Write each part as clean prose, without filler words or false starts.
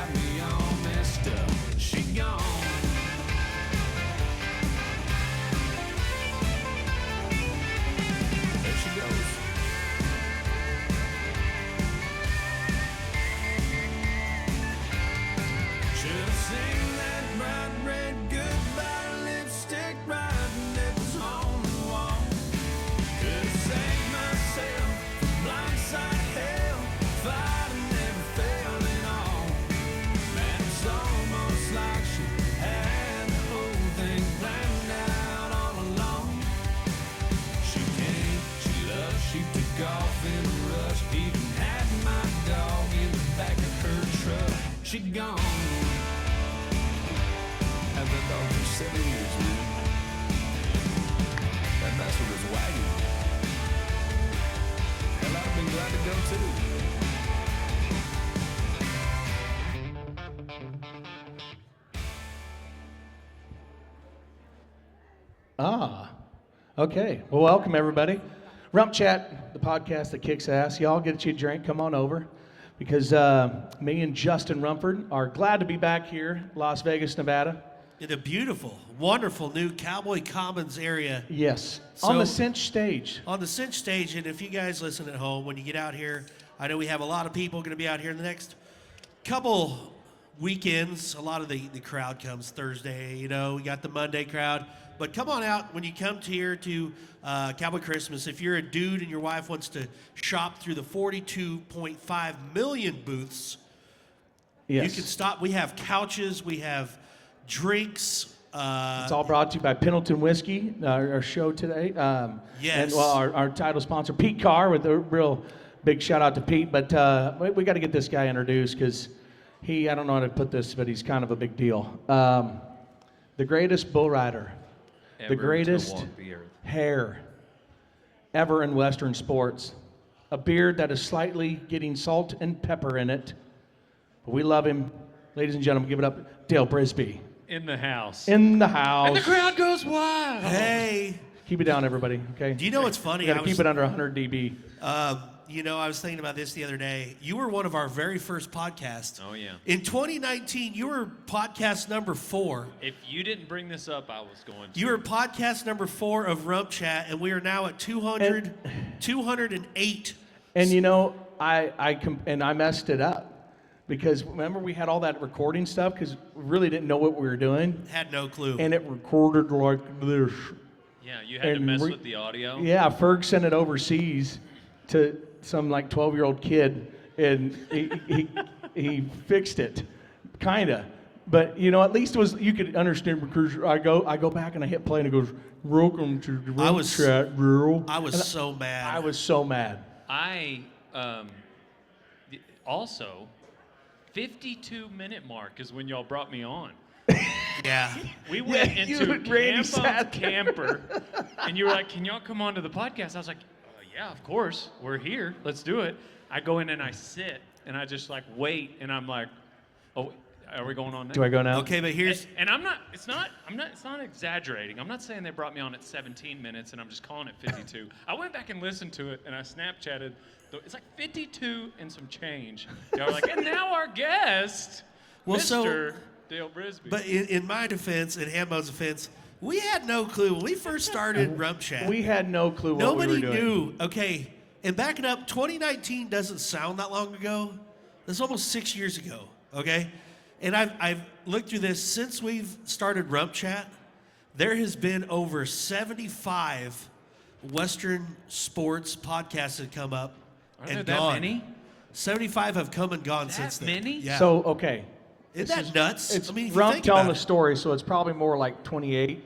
got me all messed up. She gone. There she goes. Should've seen that bright red goodbye lipstick writing that was on the wall. Could've saved myself from blindside hell if I'd never failed at all. Man, it's almost like she had the whole thing planned out all along. She came, she loved, she took off in a rush. Even had my dog in the back of her truck. She gone. Had that dog for 7 years, man. That bastard was wagging. Hell, I've been glad to go too. Okay. Well, welcome everybody. RümpChät, the podcast that kicks ass. Y'all get you a drink. Come on over, because me and Justin Rumford are glad to be back here, Las Vegas, Nevada. In a beautiful, wonderful new Cowboy Commons area. Yes, So- on the Cinch Stage. On the Cinch Stage, and if you guys listen at home, when you get out here, I know we have a lot of people going to be out here in the next couple weekends. A lot of the crowd comes Thursday, you know, we got the Monday crowd. But come on out when you come to here to Cowboy Christmas. If you're a dude and your wife wants to shop through the 42.5 million booths, Yes. you can stop. We have couches, we have drinks. It's all brought to you by Pendleton Whiskey, our show today. Yes. And well, our title sponsor, Pete Carr, with a real big shout out to Pete. But we got to get this guy introduced, because I don't know how to put this, but he's kind of a big deal. The greatest bull rider, the greatest hair ever in Western sports. A beard that is slightly getting salt and pepper in it. But we love him. Ladies and gentlemen, give it up, Dale Brisby. In the house. In the house. And the crowd goes wild. Hey. Keep it down, everybody, okay? Do you know what's funny? You gotta keep it under 100 dB. You know, I was thinking about this the other day. You were one of our very first podcasts. Oh, yeah. In 2019, you were podcast number 4. If you didn't bring this up, I was going to. You were podcast number 4 of RümpChät, and we are now at 208. And you know, I messed it up, because remember we had all that recording stuff, because we really didn't know what we were doing, Had no clue. and it recorded like this. Yeah, you had to and mess with the audio. Yeah, Ferg sent it overseas to some like 12-year-old kid, and he fixed it, kinda. But you know, at least it was, you could understand, because I go back and I hit play and it goes, "Welcome to the RümpChät, girl." I was so mad. I was so mad. I also 52-minute mark is when y'all brought me on. Yeah. We went Yeah, you into and Randy Camp sat there. Camper, and you were like, "Can y'all come on to the podcast?" I was like, "Yeah, of course. We're here. Let's do it." I go in and I sit, and I just like wait, and I'm like, "Oh, are we going on now?" Do I go now? Okay, but here's... And it's not exaggerating. I'm not saying they brought me on at 17 minutes and I'm just calling it 52. I went back and listened to it and I Snapchatted. It's like 52 and some change. Y'all were like, "And now our guest, Well, Mr. Dale Brisby." But in my defense, in Hambo's defense, we had no clue. When we first started RümpChät, We had no clue what nobody we were doing. knew. Okay, and backing up, 2019 doesn't sound that long ago. That's almost 6 years ago, okay? And I've looked through this. Since we've started RümpChät, there has been over 75 Western sports podcasts that come up Are and there that gone. many? 75 have come and gone That since then. many? Yeah. So, okay. Isn't that nuts? It's I mean, if you Rump think telling about the it. story, so it's probably more like 28.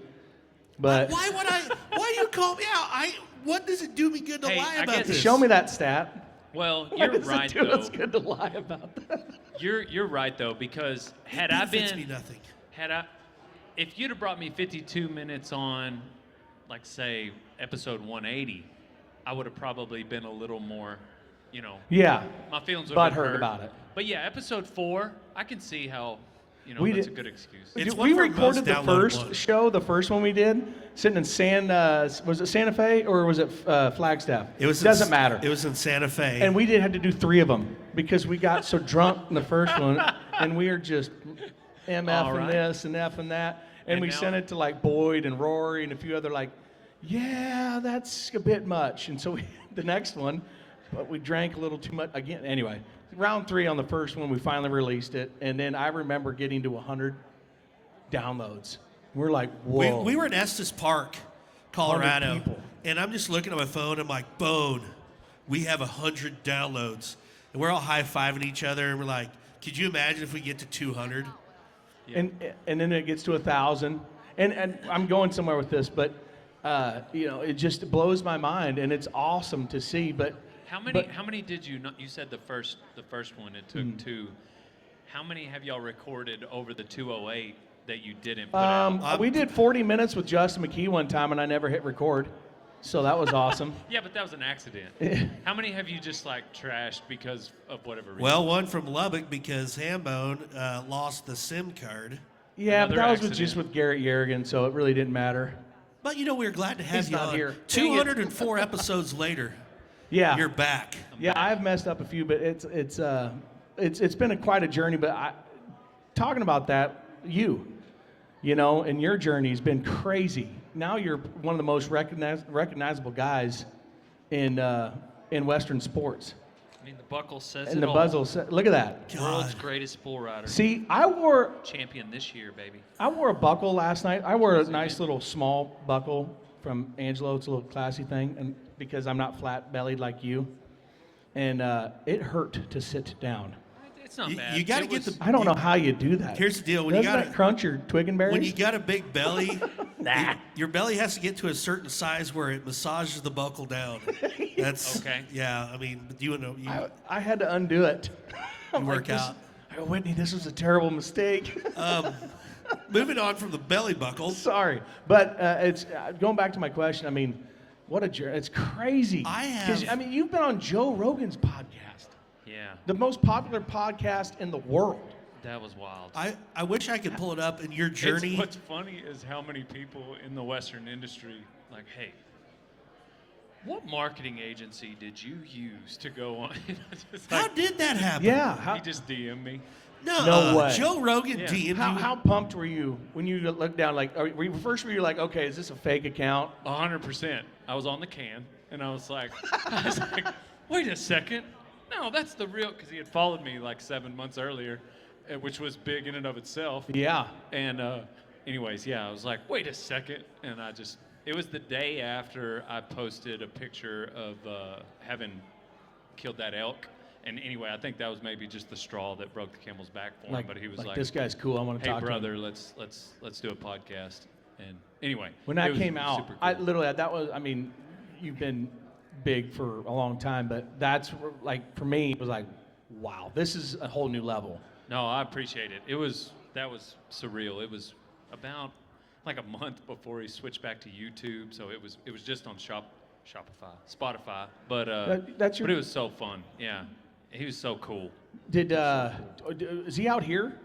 But Why do you call me out? What does it do me good to Hey, lie I about guess- this? show me that stat. Well, Why you're does right, it do us though. good to lie about that? You're right, though, because had It I benefits been... me nothing. If you'd have brought me 52 minutes on, like, say, episode 180, I would have probably been a little more, you know, Yeah. my feelings would have been Butthurt hurt about it. But yeah, episode 4, I can see how, you know, We that's did- a good excuse. It's Dude, one we of our recorded most the downloaded first ones. show, the first one we did, sitting in was it Santa Fe or was it Flagstaff? It was Doesn't matter. It was in Santa Fe. And we had to do 3 of them because we got so drunk in the first one, and we are just MFing this and F and that. And we now- sent it to like Boyd and Rory and a few other like, yeah, that's a bit much. And so the next one, but we drank a little too much again. Anyway, round 3 on the first one, we finally released it. And then I remember getting to 100 downloads. We're like, whoa. We were in Estes Park, Colorado, 100 people. and I'm just looking at my phone. I'm like, Bone, we have 100 downloads. And we're all high-fiving each other, and we're like, could you imagine if we get to 200? And then it gets to 1,000. And I'm going somewhere with this, but it just blows my mind, and it's awesome to see. But How many did you? You said the first one it took 2. How many have y'all recorded over the 208 that you didn't put out? We did 40 minutes with Justin McKee one time, and I never hit record, so that was awesome. Yeah, but that was an accident. How many have you just like trashed because of whatever reason? Well, one from Lubbock because Hambone lost the SIM card. Yeah, but Another that was accident. just with Garrett Yerrigan, so it really didn't matter. But, we were glad to have He's you not on. here. 204 episodes later, Yeah, you're back. yeah, I've messed up a few, but it's been quite a journey. But talking about that, and your journey has been crazy. Now you're one of the most recognizable guys in Western sports. I mean, the buckle says And it the all. muzzle, look at that. World's greatest bull rider. See, I wore Champion this year, baby. a buckle last night. I wore a nice little small buckle from Angelo. It's a little classy thing, and because I'm not flat-bellied like you, and it hurt to sit down. It's not You- bad. you gotta It get was- the- I don't know how you do that. Here's the deal. When Doesn't you got that crunch your twig and berries? When you got a big belly, Nah. your belly has to get to a certain size where it massages the buckle down. That's Okay. Yeah, I mean, you know, you I had to undo it. I'm work this- out. I go, Whitney, this was a terrible mistake. Moving on from the belly buckle. Sorry, but it's going back to my question. I mean, what a journey! It's crazy. I 'Cause, have- I mean, you've been on Joe Rogan's podcast, Yeah, the most popular podcast in the world. that was wild. I wish I could pull it up in your journey. What's funny is how many people in the Western industry, like, hey, what marketing agency did you use to go on? Just How like, did that happen? Yeah. How, he just DM'd me. No way. Joe Rogan Yeah. DM'd you. how pumped were you when you looked down? Like, were you like, okay, is this a fake account? 100%. I was on the can, and I was like, wait a second. No, that's the real, because he had followed me like 7 months earlier, which was big in and of itself. Yeah. And anyways, yeah, I was like, wait a second. And it was the day after I posted a picture of having killed that elk. And anyway, I think that was maybe just the straw that broke the camel's back for him. But he was like, this guy's cool. I want to hey, talk brother, to him. let's do a podcast. And anyway. When it that was came out, super cool. I literally, that was, I mean, you've been big for a long time, but that's like, for me, it was like, wow, this is a whole new level. No, I appreciate it. That was surreal. It was about like a month before he switched back to YouTube, so it was just on Spotify. But That's your- but it was so fun. Yeah, he was so cool. Is he out here?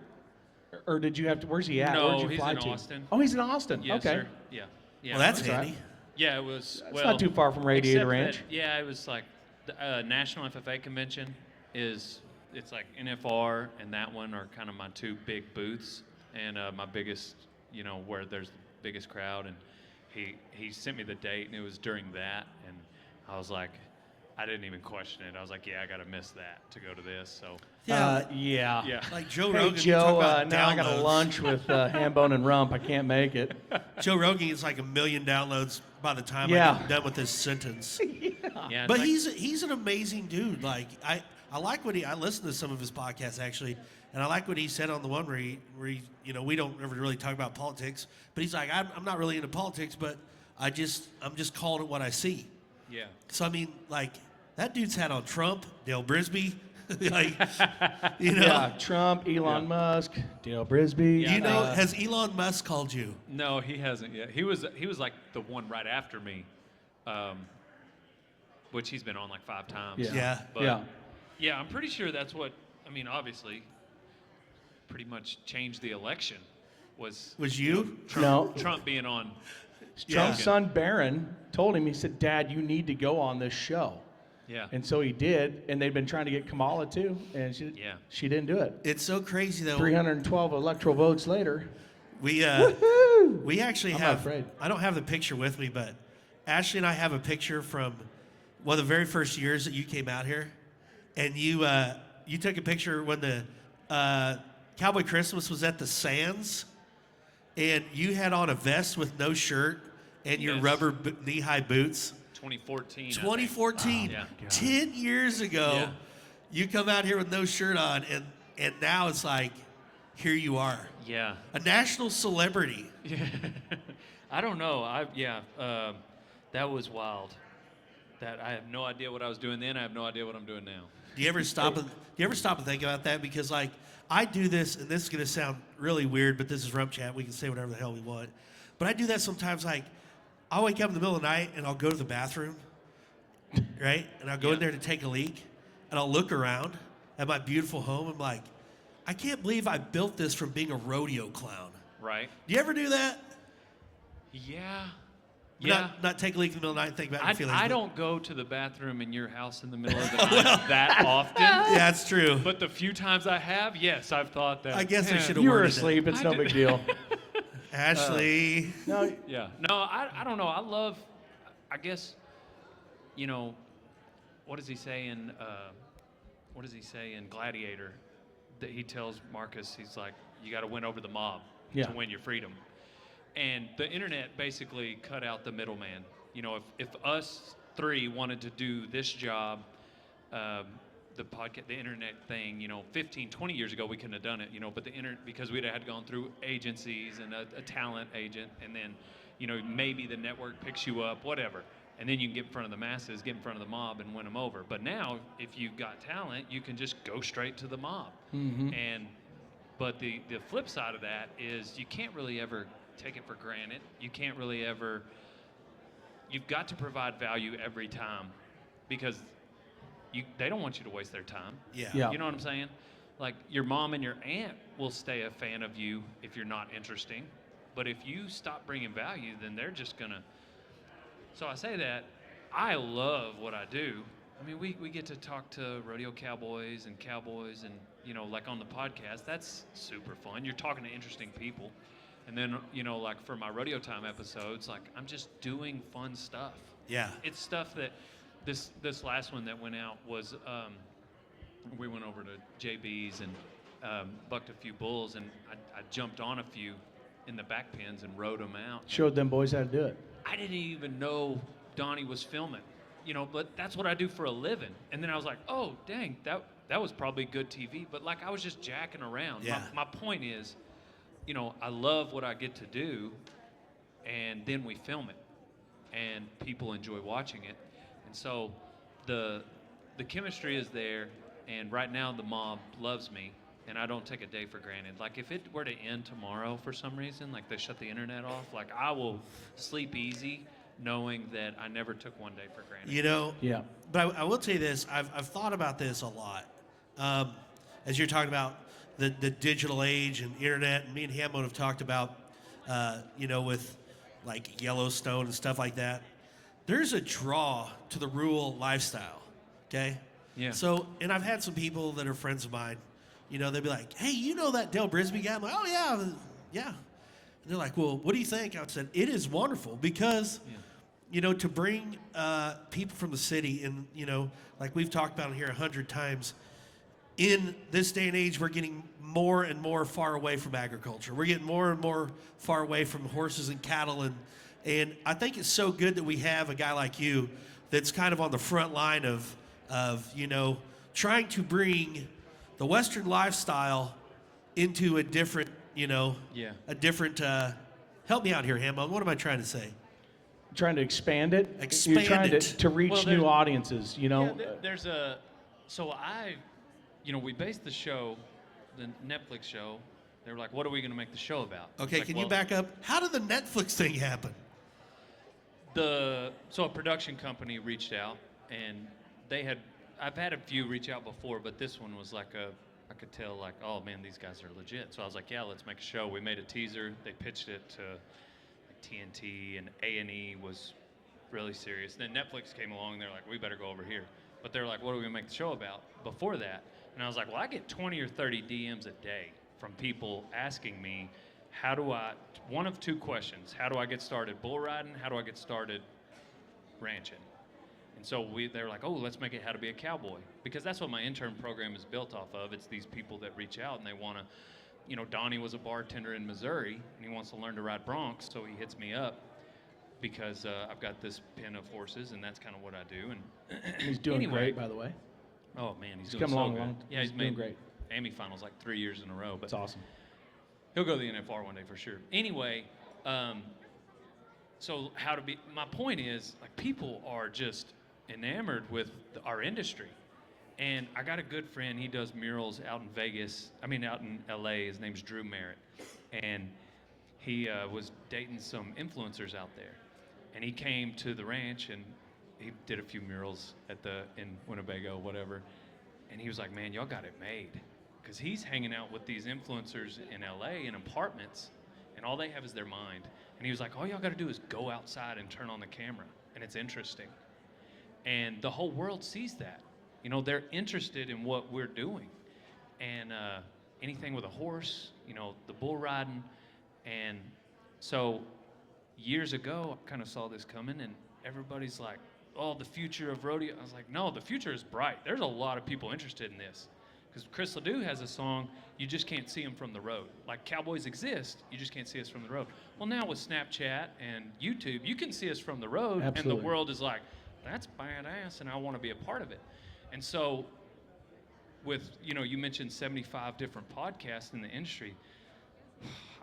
Or did you have to, where's he at? No, Where'd you he's fly in to? Austin. Oh, he's in Austin. Yes, okay. sir. Yeah. Yeah. Well, that's That's handy. Yeah, it was. It's not too far from Radiator except Ranch. that- yeah, it was like the National FFA convention it's like NFR and that one are kind of my two big booths and my biggest, where there's the biggest crowd. And he sent me the date and it was during that, and I was like, I didn't even question it. I was like, yeah, I gotta miss that to go to this. So Yeah, Yeah. yeah. like Joe Hey, Rogan. you Joe, talk about now I got a downloads. lunch with Hambone and Rump. I can't make it. Joe Rogan gets like 1 million downloads by the time Yeah. I get done with this sentence. Yeah, But it's like- he's an amazing dude. Like I like what I listened to some of his podcasts actually, and I like what he said on the one where he we don't ever really talk about politics, but he's like, I'm not really into politics, but I'm just calling it what I see. yeah. So I mean, like that dude's had on Trump, Dale Brisby, like Yeah, Trump, Elon Musk, Dale Brisby. Yeah. has Elon Musk called you? No, he hasn't yet. He was like the one right after me, which he's been on like 5 times. Yeah. Yeah. But, Yeah. yeah, I'm pretty sure that's what, obviously, pretty much changed the election was Was you? No. Trump being on. Trump's Yeah. son Barron told him, he said, Dad, you need to go on this show. Yeah. And so he did, and they've been trying to get Kamala too, and she didn't do it. It's so crazy though. 312 electoral votes later. We actually I'm have. not afraid. I don't have the picture with me, but Ashley and I have a picture from one of the very first years that you came out here, and you took a picture when the Cowboy Christmas was at the Sands, and you had on a vest with no shirt and your Yes. rubber knee-high boots. 2014. I think. 2014, Yeah. 10 years ago, Yeah. you come out here with no shirt on, and now it's like, here you are, Yeah. a national celebrity. Yeah. I don't know. That was wild. That I have no idea what I was doing then. I have no idea what I'm doing now. Do you ever stop and think about that? Because like I do this, and this is gonna sound really weird, but this is RümpChät. We can say whatever the hell we want. But I do that sometimes. Like I'll wake up in the middle of the night and I'll go to the bathroom, right? And I'll go in there to take a leak, and I'll look around at my beautiful home. I'm like, I can't believe I built this from being a rodeo clown. Right? Do you ever do that? Yeah. Yeah. Not take a leak in the middle of the night and think about your feelings. I but- don't go to the bathroom in your house in the middle of the night that often. Yeah, that's true. But the few times I have, yes, I've thought that. I guess I man, should have You were worded it. asleep. It's I no did- big deal. Ashley. No, Yeah. No, I don't know. I love, I guess, you know, what does he say in Gladiator? That he tells Marcus, he's like, you got to win over the mob Yeah. to win your freedom. And the internet basically cut out the middleman. You know, if us three wanted to do this job, the podcast, the internet thing, 15, 20 years ago, we couldn't have done it, but the internet, because we'd have had gone through agencies and a talent agent, and then, maybe the network picks you up, whatever. And then you can get in front of the masses, get in front of the mob, and win them over. But now, if you've got talent, you can just go straight to the mob. But the flip side of that is you can't really ever take it for granted. You can't really ever. You've got to provide value every time, because they don't want you to waste their time. Yeah. You know what I'm saying? Like your mom and your aunt will stay a fan of you if you're not interesting, but if you stop bringing value, then they're just gonna. So I say that I love what I do. I mean, we get to talk to rodeo cowboys and like on the podcast, that's super fun. You're talking to interesting people. And then, like for my rodeo time episodes, like I'm just doing fun stuff. Yeah. It's stuff that this last one that went out was, we went over to JB's and bucked a few bulls, and I jumped on a few in the back pens and rode them out. showed them boys how to do it. I didn't even know Donnie was filming, but that's what I do for a living. And then I was like, oh, dang, that was probably good TV. But like I was just jacking around. Yeah. My point is, I love what I get to do, and then we film it, and people enjoy watching it. And so the chemistry is there, and right now the mob loves me, and I don't take a day for granted. Like if it were to end tomorrow for some reason, like they shut the internet off, like I will sleep easy knowing that I never took one day for granted. Yeah. But I will tell you this, I've thought about this a lot. As you're talking about the digital age and internet, and me and Hammond have talked about, with like Yellowstone and stuff like that. There's a draw to the rural lifestyle, okay? Yeah. So, and I've had some people that are friends of mine, they'll be like, hey, that Dale Brisby guy? I'm like, oh, yeah. And they're like, well, what do you think? I said, it is wonderful because, to bring people from the city and, like we've talked about here 100 times, in this day and age, we're getting more and more far away from agriculture. We're getting more and more far away from horses and cattle. And I think it's so good that we have a guy like you that's kind of on the front line of trying to bring the Western lifestyle into a different, a different, help me out here, Hammond. What am I trying to say? Trying to expand it. Expand You're trying it. to reach Well, new there's- audiences, Yeah, we based the show, the Netflix show. They were like, what are we going to make the show about? Okay, It's like, can you well, back up? How did the Netflix thing happen? So a production company reached out, and I've had a few reach out before, but this one was like I could tell like, oh man, these guys are legit. So I was like, yeah, let's make a show. We made a teaser. They pitched it to like TNT, and A&E was really serious. Then Netflix came along, and they're like, we better go over here. But they're like, what are we gonna make the show about before that? And I was like, well, I get 20 or 30 DMs a day from people asking me, one of two questions, how do I get started bull riding? How do I get started ranching? And so they were like, oh, let's make it how to be a cowboy. Because that's what my intern program is built off of. It's these people that reach out and they want to, Donnie was a bartender in Missouri and he wants to learn to ride broncs, so he hits me up because I've got this pen of horses and that's kind of what I do. And He's doing great, by the way. Oh man, he's doing come so along good. long. Yeah, he's doing made great. AMI finals like 3 years in a row. But That's awesome. he'll go to the NFR one day for sure. Anyway, so my point is, like, people are just enamored with our industry. And I got a good friend, he does murals out in LA, his name's Drew Merritt. And he was dating some influencers out there. And he came to the ranch and he did a few murals in Winnebago, whatever. And he was like, man, y'all got it made. Because he's hanging out with these influencers in LA in apartments, and all they have is their mind. And he was like, all y'all got to do is go outside and turn on the camera, and it's interesting. And the whole world sees that. They're interested in what we're doing. And anything with a horse, the bull riding. And so years ago, I kind of saw this coming, and everybody's like, oh, the future of rodeo. I was like, no, the future is bright. There's a lot of people interested in this. Because Chris Ledoux has a song, you just can't see them from the road. Like, cowboys exist, you just can't see us from the road. Well, now with Snapchat and YouTube, you can see us from the road, Absolutely. And the world is like, that's badass, and I want to be a part of it. And so, with, you mentioned 75 different podcasts in the industry.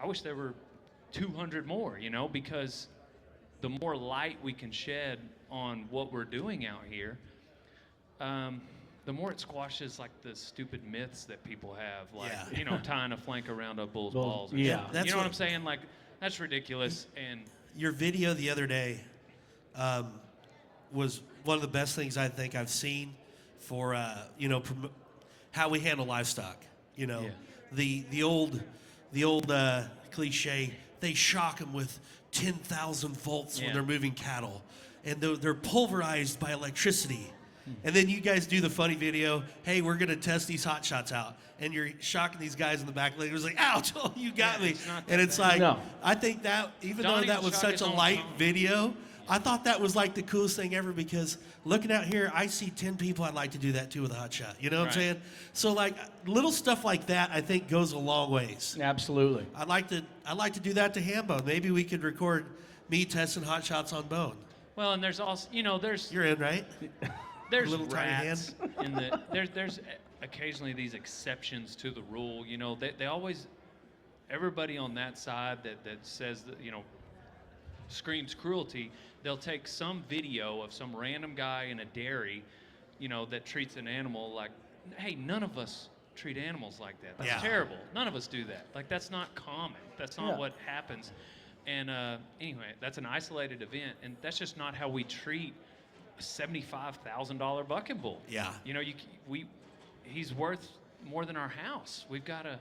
I wish there were 200 more, because the more light we can shed on what we're doing out here, the more it squashes like the stupid myths that people have, like tying a flank around a bull's balls. Yeah. That's what I'm saying? Like, that's ridiculous. And your video the other day was one of the best things I think I've seen for how we handle livestock. The old cliche, they shock them with 10,000 volts when they're moving cattle, and they're pulverized by electricity. And then you guys do the funny video, hey, we're going to test these hot shots out. And you're shocking these guys in the back. It was like, ouch, oh, you got me. And it's like, No. I think that, even Don't though that even was shock such his a own light phone. video, I thought that was like the coolest thing ever, because looking out here, I see 10 people I'd like to do that too with a hot shot. You know what I'm Right. saying? So like little stuff like that, I think goes a long ways. Absolutely. I'd like to do that to Hambone. Maybe we could record me testing hot shots on Bone. well, and there's also, You're in, right? there's little tiny rats in the there's occasionally these exceptions to the rule. They always, everybody on that side that says that screams cruelty, they'll take some video of some random guy in a dairy that treats an animal like, hey, none of us treat animals like that. That's terrible. None of us do that. Like, that's not common. That's not what happens. And anyway, that's an isolated event, and that's just not how we treat a $75,000 bucking bull. Yeah. He's worth more than our house. We've got to.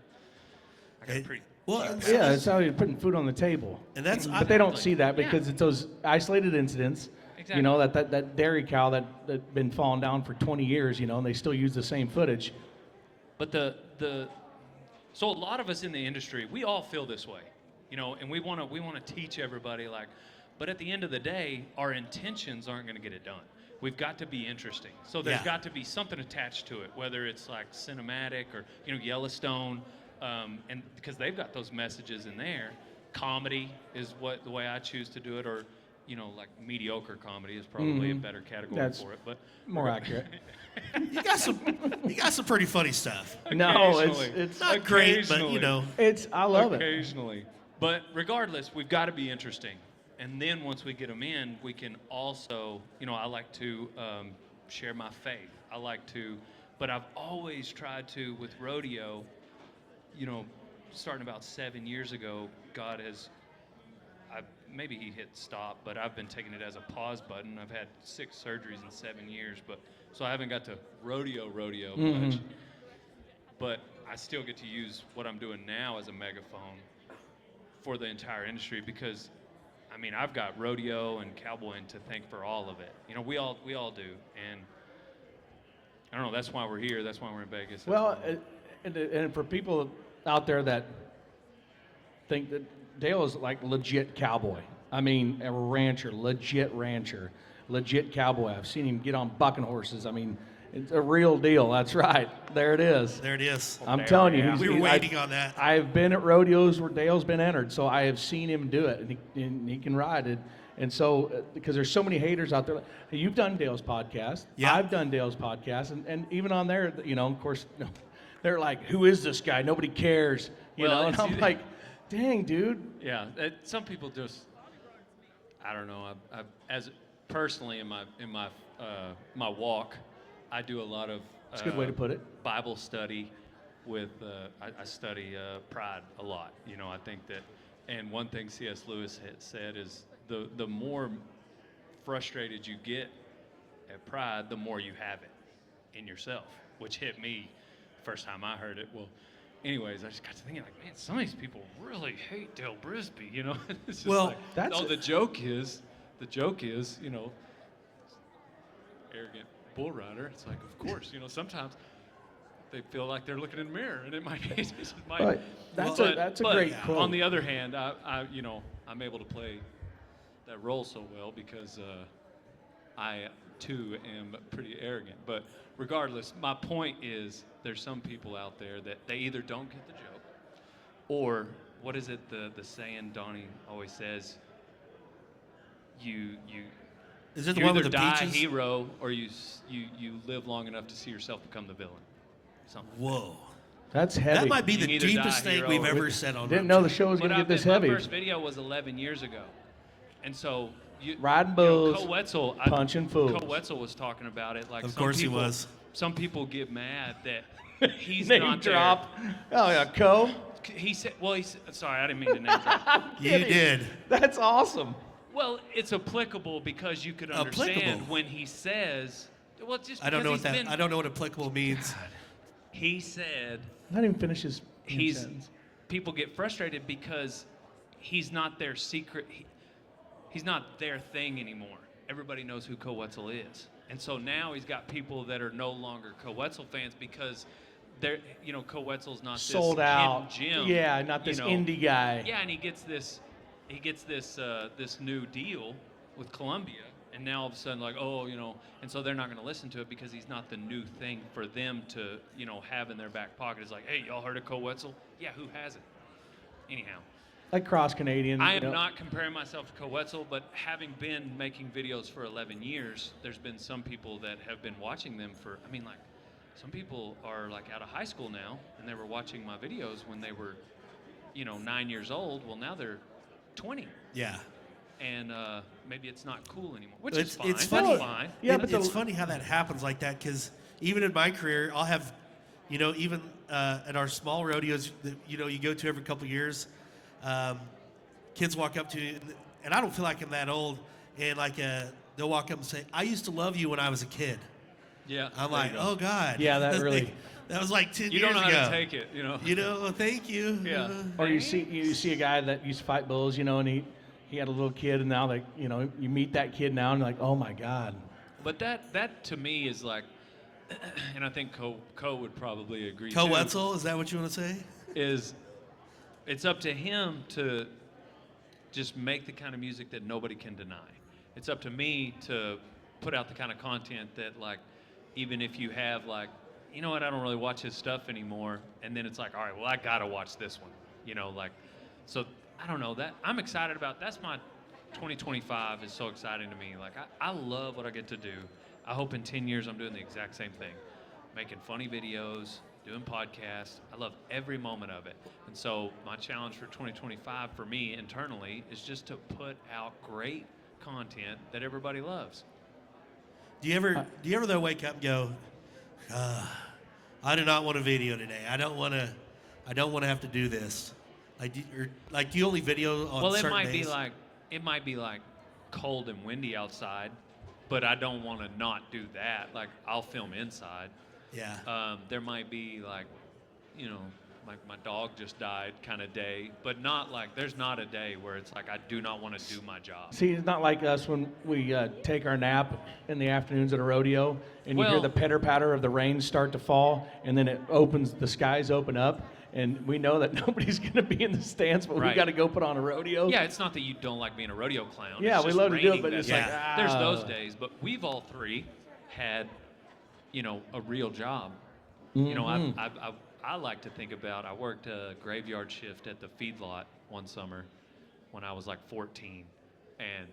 I got a pretty. Yeah, it's how you're putting food on the table. And that's But they don't Exactly. see that Yeah. because it's those isolated incidents. Exactly. That dairy cow that been falling down for 20 years, and they still use the same footage. But so a lot of us in the industry, we all feel this way, and we want to teach everybody, like, but at the end of the day, our intentions aren't going to get it done. We've got to be interesting. So there's got to be something attached to it, whether it's like cinematic or Yellowstone, and because they've got those messages in there. Comedy is the way I choose to do it, or like mediocre comedy is probably a better category That's for it, but more accurate. You got some pretty funny stuff. No, Occasionally. it's Not great, but I love it. Occasionally. But regardless, we've got to be interesting. And then once we get them in, we can also, I like to share my faith. But I've always tried to, with rodeo, starting about 7 years ago, maybe he hit stop, but I've been taking it as a pause button. I've had 6 surgeries in 7 years, so I haven't got to rodeo much. But I still get to use what I'm doing now as a megaphone for the entire industry, because I've got rodeo and cowboying to thank for all of it. We all do. And I don't know. That's why we're here. That's why we're in Vegas. That's Well, why and for people out there that think that Dale is like legit cowboy. I mean, a rancher, legit cowboy. I've seen him get on bucking horses. I mean, it's a real deal. That's right. There it is. There it is. I'm telling you, We were waiting on that. I've been at rodeos where Dale's been entered, so I have seen him do it, and he can ride it. And so, because there's so many haters out there, hey, you've done Dale's podcast. Yeah. I've done Dale's podcast, and even on there, of course, they're like, "Who is this guy? Nobody cares," Well, And I'm like, "Dang, dude." Yeah, some people just, I don't know. I as personally in my my walk, I do a lot of. That's a good way to put it. Bible study with. I study pride a lot. I think that, and one thing C.S. Lewis had said is the more frustrated you get at pride, the more you have it in yourself, which hit me first time I heard it. Well, anyways, I just got to thinking, like, man, some of these people really hate Dale Brisby, It's just Well, like, the joke is, arrogant bull rider. It's like, of course, sometimes they feel like they're looking in the mirror, and it might be. Right. That's a great quote. On the other hand, I'm able to play that role so well because I too am pretty arrogant. But regardless, my point is there's some people out there that they either don't get the joke, or what is it the saying Donnie always says? You Is it the you one either with the die a peaches? hero or you live long enough to see yourself become the villain. Something. Whoa. That's heavy. That might be You the can either deepest die thing hero we've or- ever said on Didn't know the RümpChät. show was going to get this heavy. My first video was 11 years ago, and so Riding bulls, Co Wetzel, punching fools. Co Wetzel was talking about it. Like Of some course he people, was. Some people get mad that he's Name not drop. Oh yeah, Co. there. He said, sorry, I didn't mean to name drop. You did. That's awesome. Well, it's applicable because you could understand Applicable? when he says, well, just I don't know because what he's that. been- I don't know what applicable means. He said Not even finish his he's sentence. people get frustrated because he's not their secret. He's not their thing anymore. Everybody knows who Co Wetzel is, and so now he's got people that are no longer Co Wetzel fans because they're Co Wetzel's not Sold this out. hidden gem. Yeah, not this indie guy. Yeah, and he gets this this new deal with Columbia, and now all of a sudden and so they're not going to listen to it because he's not the new thing for them to have in their back pocket. It's like, hey, y'all heard of Co Wetzel? Yeah, who hasn't? Anyhow. Like cross Canadian. I am not comparing myself to Co Wetzel, but having been making videos for 11 years, there's been some people that have been watching them for, some people are like out of high school now, and they were watching my videos when they were, 9 years old. Well, now they're 20, Yeah. and maybe it's not cool anymore, which It's- is fine. it's That's funny. fine. Yeah, but It's funny how that happens like that because even in my career, I'll have, even at our small rodeos that you go to every couple of years, kids walk up to you, and I don't feel like I'm that old, and they'll walk up and say, "I used to love you when I was a kid." Yeah. I'm there like, you go. "Oh God." Yeah, that really. That was like 10 You years don't know ago. how to take it, Thank you. Yeah. Or you see a guy that used to fight bulls, and he had a little kid, and now you meet that kid now, and you're like, oh my God. But that to me is like, and I think Co would probably agree. Co too. Wetzel, is that what you want to say? Is it's up to him to just make the kind of music that nobody can deny. It's up to me to put out the kind of content that, like, even if you have, like, I don't really watch his stuff anymore, and then it's like, all right, well, I gotta watch this one, so I don't know, that I'm excited about. That's my 2025 is so exciting to me. Like, I love what I get to do. I hope in 10 years I'm doing the exact same thing, making funny videos, doing podcasts. I love every moment of it. And so my challenge for 2025 for me internally is just to put out great content that everybody loves. Do you ever though wake up and go, I do not want a video today. I don't want to have to do this. Do you only video on certain days? It might be like cold and windy outside, but I don't want to not do that. Like, I'll film inside. Yeah. There might be, like, my dog just died kind of day, but not like there's not a day where it's like I do not want to do my job. See, it's not like us when we take our nap in the afternoons at a rodeo, and you hear Well- the pitter patter of the rain start to fall, and then the skies open up, and we know that nobody's going to be in the stands, but we Right. got to go put on a rodeo. Yeah, it's not that you don't like being a rodeo clown. Yeah, it's we just love to do it, raining but that it's day. like, There's those days, but we've all three had, a real job. Mm-hmm. I like to think about, I worked a graveyard shift at the feedlot one summer when I was like 14, and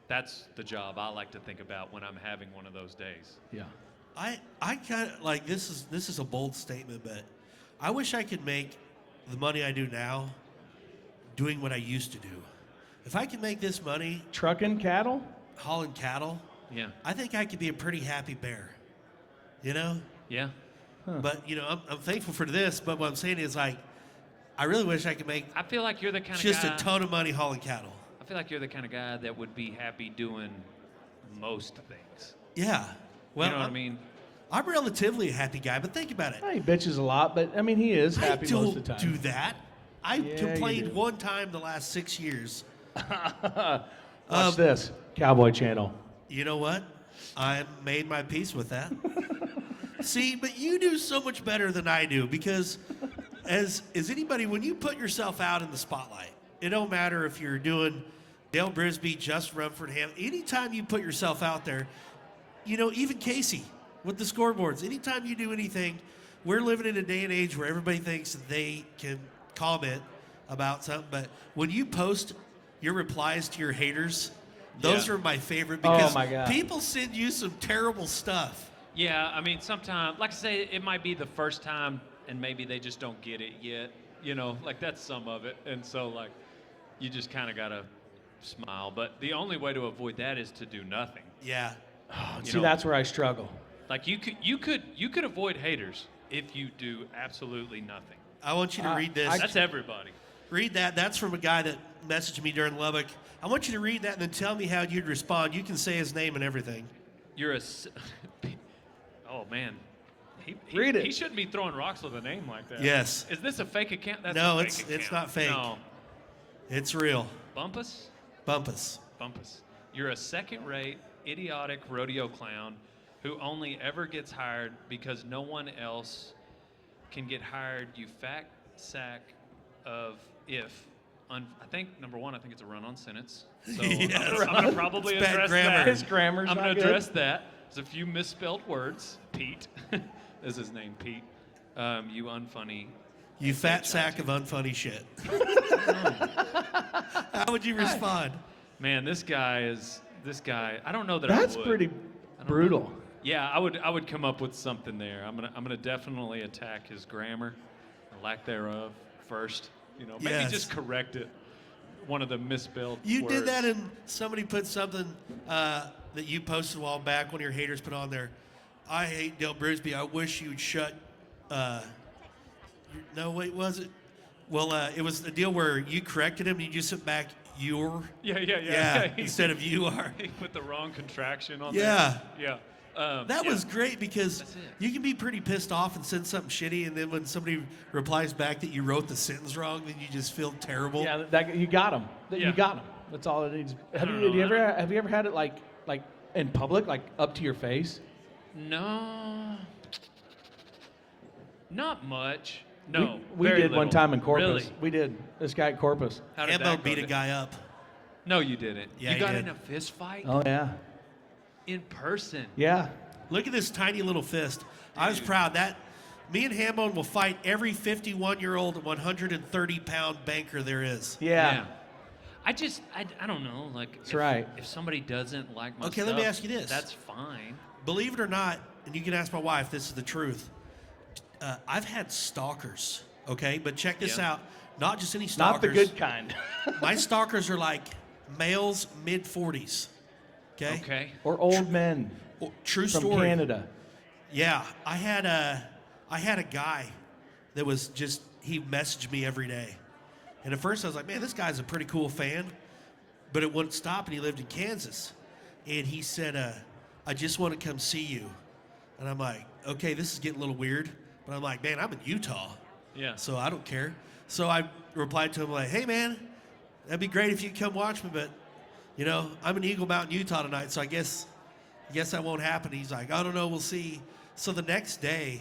that's the job I like to think about when I'm having one of those days. Yeah. I kind of like this is a bold statement, but I wish I could make the money I do now doing what I used to do. If I could make this money Trucking cattle? hauling cattle, Yeah. I think I could be a pretty happy bear. Yeah. But I'm thankful for this. But what I'm saying is like, I really wish I could make I feel like you're the kind of just guy. a ton of money hauling cattle. I feel like you're the kind of guy that would be happy doing most things. Yeah. Well, You know what I mean? I'm relatively a happy guy, but think about it. He bitches a lot, but I mean, he is happy I don't most of the time. do that. I Yeah, you complained do. one time the last 6 years. Watch this, Cowboy Channel. You know what? I made my peace with that. See, but you do so much better than I do because as anybody, when you put yourself out in the spotlight, it don't matter if you're doing Dale Brisby, Just Rumford, anytime you put yourself out there, even Casey with the scoreboards, anytime you do anything, we're living in a day and age where everybody thinks that they can comment about something, but when you post your replies to your haters, those Yeah. are my favorite because my God. people send you some terrible stuff. Yeah, I mean, sometimes, like I say, it might be the first time and maybe they just don't get it yet. Like that's some of it. And so, like, you just kind of got to smile. But the only way to avoid that is to do nothing. Yeah. See, that's where I struggle. Like you could avoid haters if you do absolutely nothing. I want you to read this. That's everybody. Read that. That's from a guy that messaged me during Lubbock. I want you to read that and then tell me how you'd respond. You can say his name and everything. You're oh man. Read it. He shouldn't be throwing rocks with a name like that. Yes. Is this a fake account? That's No, a fake it's account. not fake. No. It's real. Bumpus? Bumpus. Bumpus. You're a second-rate, idiotic rodeo clown who only ever gets hired because no one else can get hired. You fat sack of if. I think, number one, I think it's a run-on sentence. So Yes. I'm going to probably It's bad address grammar. that. His grammar's I'm not going to good. address that. There's a few misspelled words. Pete is his name, Pete. You unfunny. You fat sack of unfunny shit. How would you respond? Man, this guy. I don't know that That's I would. pretty brutal. Yeah, I would come up with something there. I'm gonna definitely attack his grammar, or lack thereof, first. Maybe Yes. just correct it. One of the misspelled You words. did that and somebody put something that you posted a while back, one of your haters put on there. I hate Dale Brisby. I wish you'd shut. No, wait, was it? Well, it was a deal where you corrected him and you just sent back your. Yeah. Instead of you are. He put the wrong contraction on Yeah. there. Yeah. That yeah. was great because That's it. you can be pretty pissed off and send something shitty, and then when somebody replies back that you wrote the sentence wrong, then you just feel terrible. Yeah, you got him. Yeah. You got him. That's all it needs. Have don't you, know. have you ever had it like in public, like up to your face? No. Not much. No. we very did one little. time in Corpus. Really? We did. This guy at Corpus. How did Embo that go? beat a guy up. No, you didn't. Yeah, you he got did. in a fist fight Oh yeah, in person. yeah. Look at this tiny little fist. I was proud. That me and Hambone will fight every 51-year-old, 130-pound banker there is. Yeah. I don't know. Like, That's right. If somebody doesn't like my Okay, stuff, let me ask you this. That's fine. Believe it or not, and you can ask my wife, this is the truth. I've had stalkers, okay? But check this Yeah. out. Not just any stalkers. Not the good kind. My stalkers are like males mid-40s, okay? Okay. Or old men True from story. Canada. Yeah, I had a guy that was just, he messaged me every day. And at first I was like, man, this guy's a pretty cool fan. But it wouldn't stop, and he lived in Kansas. And he said, I just want to come see you. And I'm like, okay, this is getting a little weird. But I'm like, man, I'm in Utah, Yeah. so I don't care. So I replied to him like, hey, man, that'd be great if you could come watch me, but, you know, I'm in Eagle Mountain, Utah tonight, so I guess that won't happen. He's like, I don't know, we'll see. So the next day,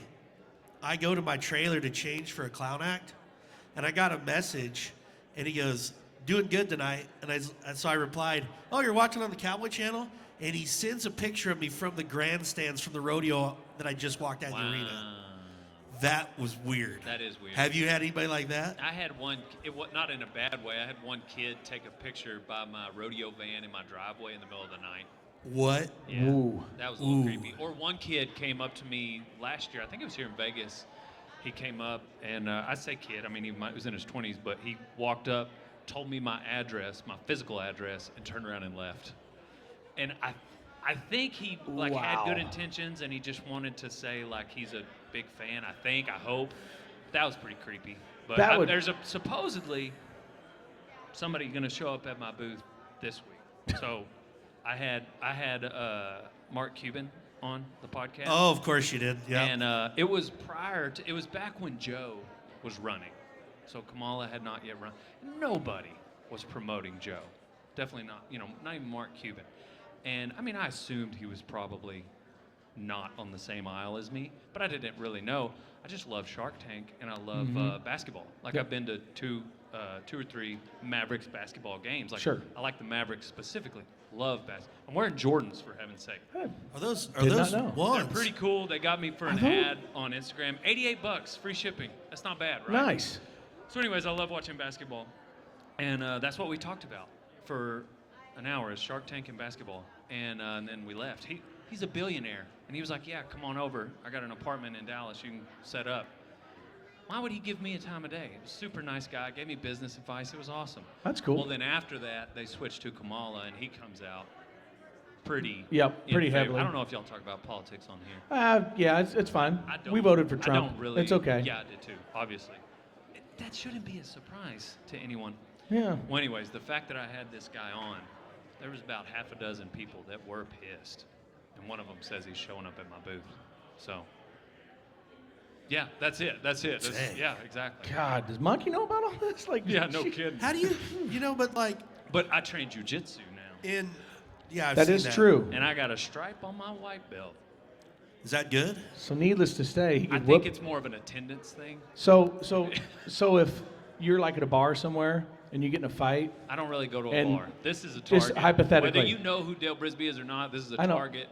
I go to my trailer to change for a clown act, and I got a message, and he goes, doing good tonight. And so I replied, oh, you're watching on the Cowboy Channel? And he sends a picture of me from the grandstands from the rodeo that I just walked out of the arena. That was weird. That is weird. Have you had anybody like that? I had one, not in a bad way. I had one kid take a picture by my rodeo van in my driveway in the middle of the night. What? Yeah, Ooh. that was a little creepy. Or one kid came up to me last year. I think it was here in Vegas. He came up, and I say kid. I mean, he was in his 20s, but he walked up, told me my address, my physical address, and turned around and left. And I think he had good intentions, and he just wanted to say like he's a big fan. I hope. That was pretty creepy. But there's supposedly somebody going to show up at my booth this week. So I had Mark Cuban on the podcast. Oh, of course you did. Yeah. And it was back when Joe was running. So Kamala had not yet run. Nobody was promoting Joe. Definitely not, not even Mark Cuban. And I mean, I assumed he was probably not on the same aisle as me, but I didn't really know. I just love Shark Tank, and I love basketball. Like, I've been to two or three Mavericks basketball games. Like, Sure. I like the Mavericks specifically. Love basketball. I'm wearing Jordans, for heaven's sake. Are those Did not know. ones? They're pretty cool. They got me for an ad on Instagram. $88, free shipping. That's not bad, right? Nice. So anyways, I love watching basketball. And that's what we talked about for an hour, is Shark Tank and basketball. And then we left. He's a billionaire. And he was like, yeah, come on over. I got an apartment in Dallas you can set up. Why would he give me a time of day? He was a super nice guy, gave me business advice. It was awesome. That's cool. Well, then after that, they switched to Kamala, and he comes out pretty pretty favor. heavily. I don't know if y'all talk about politics on here. Yeah, it's fine. I don't- We voted for Trump. I don't really. It's okay. Yeah, I did too, obviously. That shouldn't be a surprise to anyone. Yeah. Well, anyways, the fact that I had this guy on, there was about half a dozen people that were pissed. And one of them says he's showing up at my booth. So, yeah, that's it. Dang. Yeah, exactly. God, does Monkey know about all this? Like, Yeah, no kidding. How do you, but like But I train jujitsu now. I've that seen is true. And I got a stripe on my white belt. Is that good? So needless to say, he I could think whoop. it's more of an attendance thing. So if you're like at a bar somewhere and you get in a fight, I don't really go to a And bar. This is a just target. hypothetically. Whether you know who Dale Brisby is or not, this is a I know. target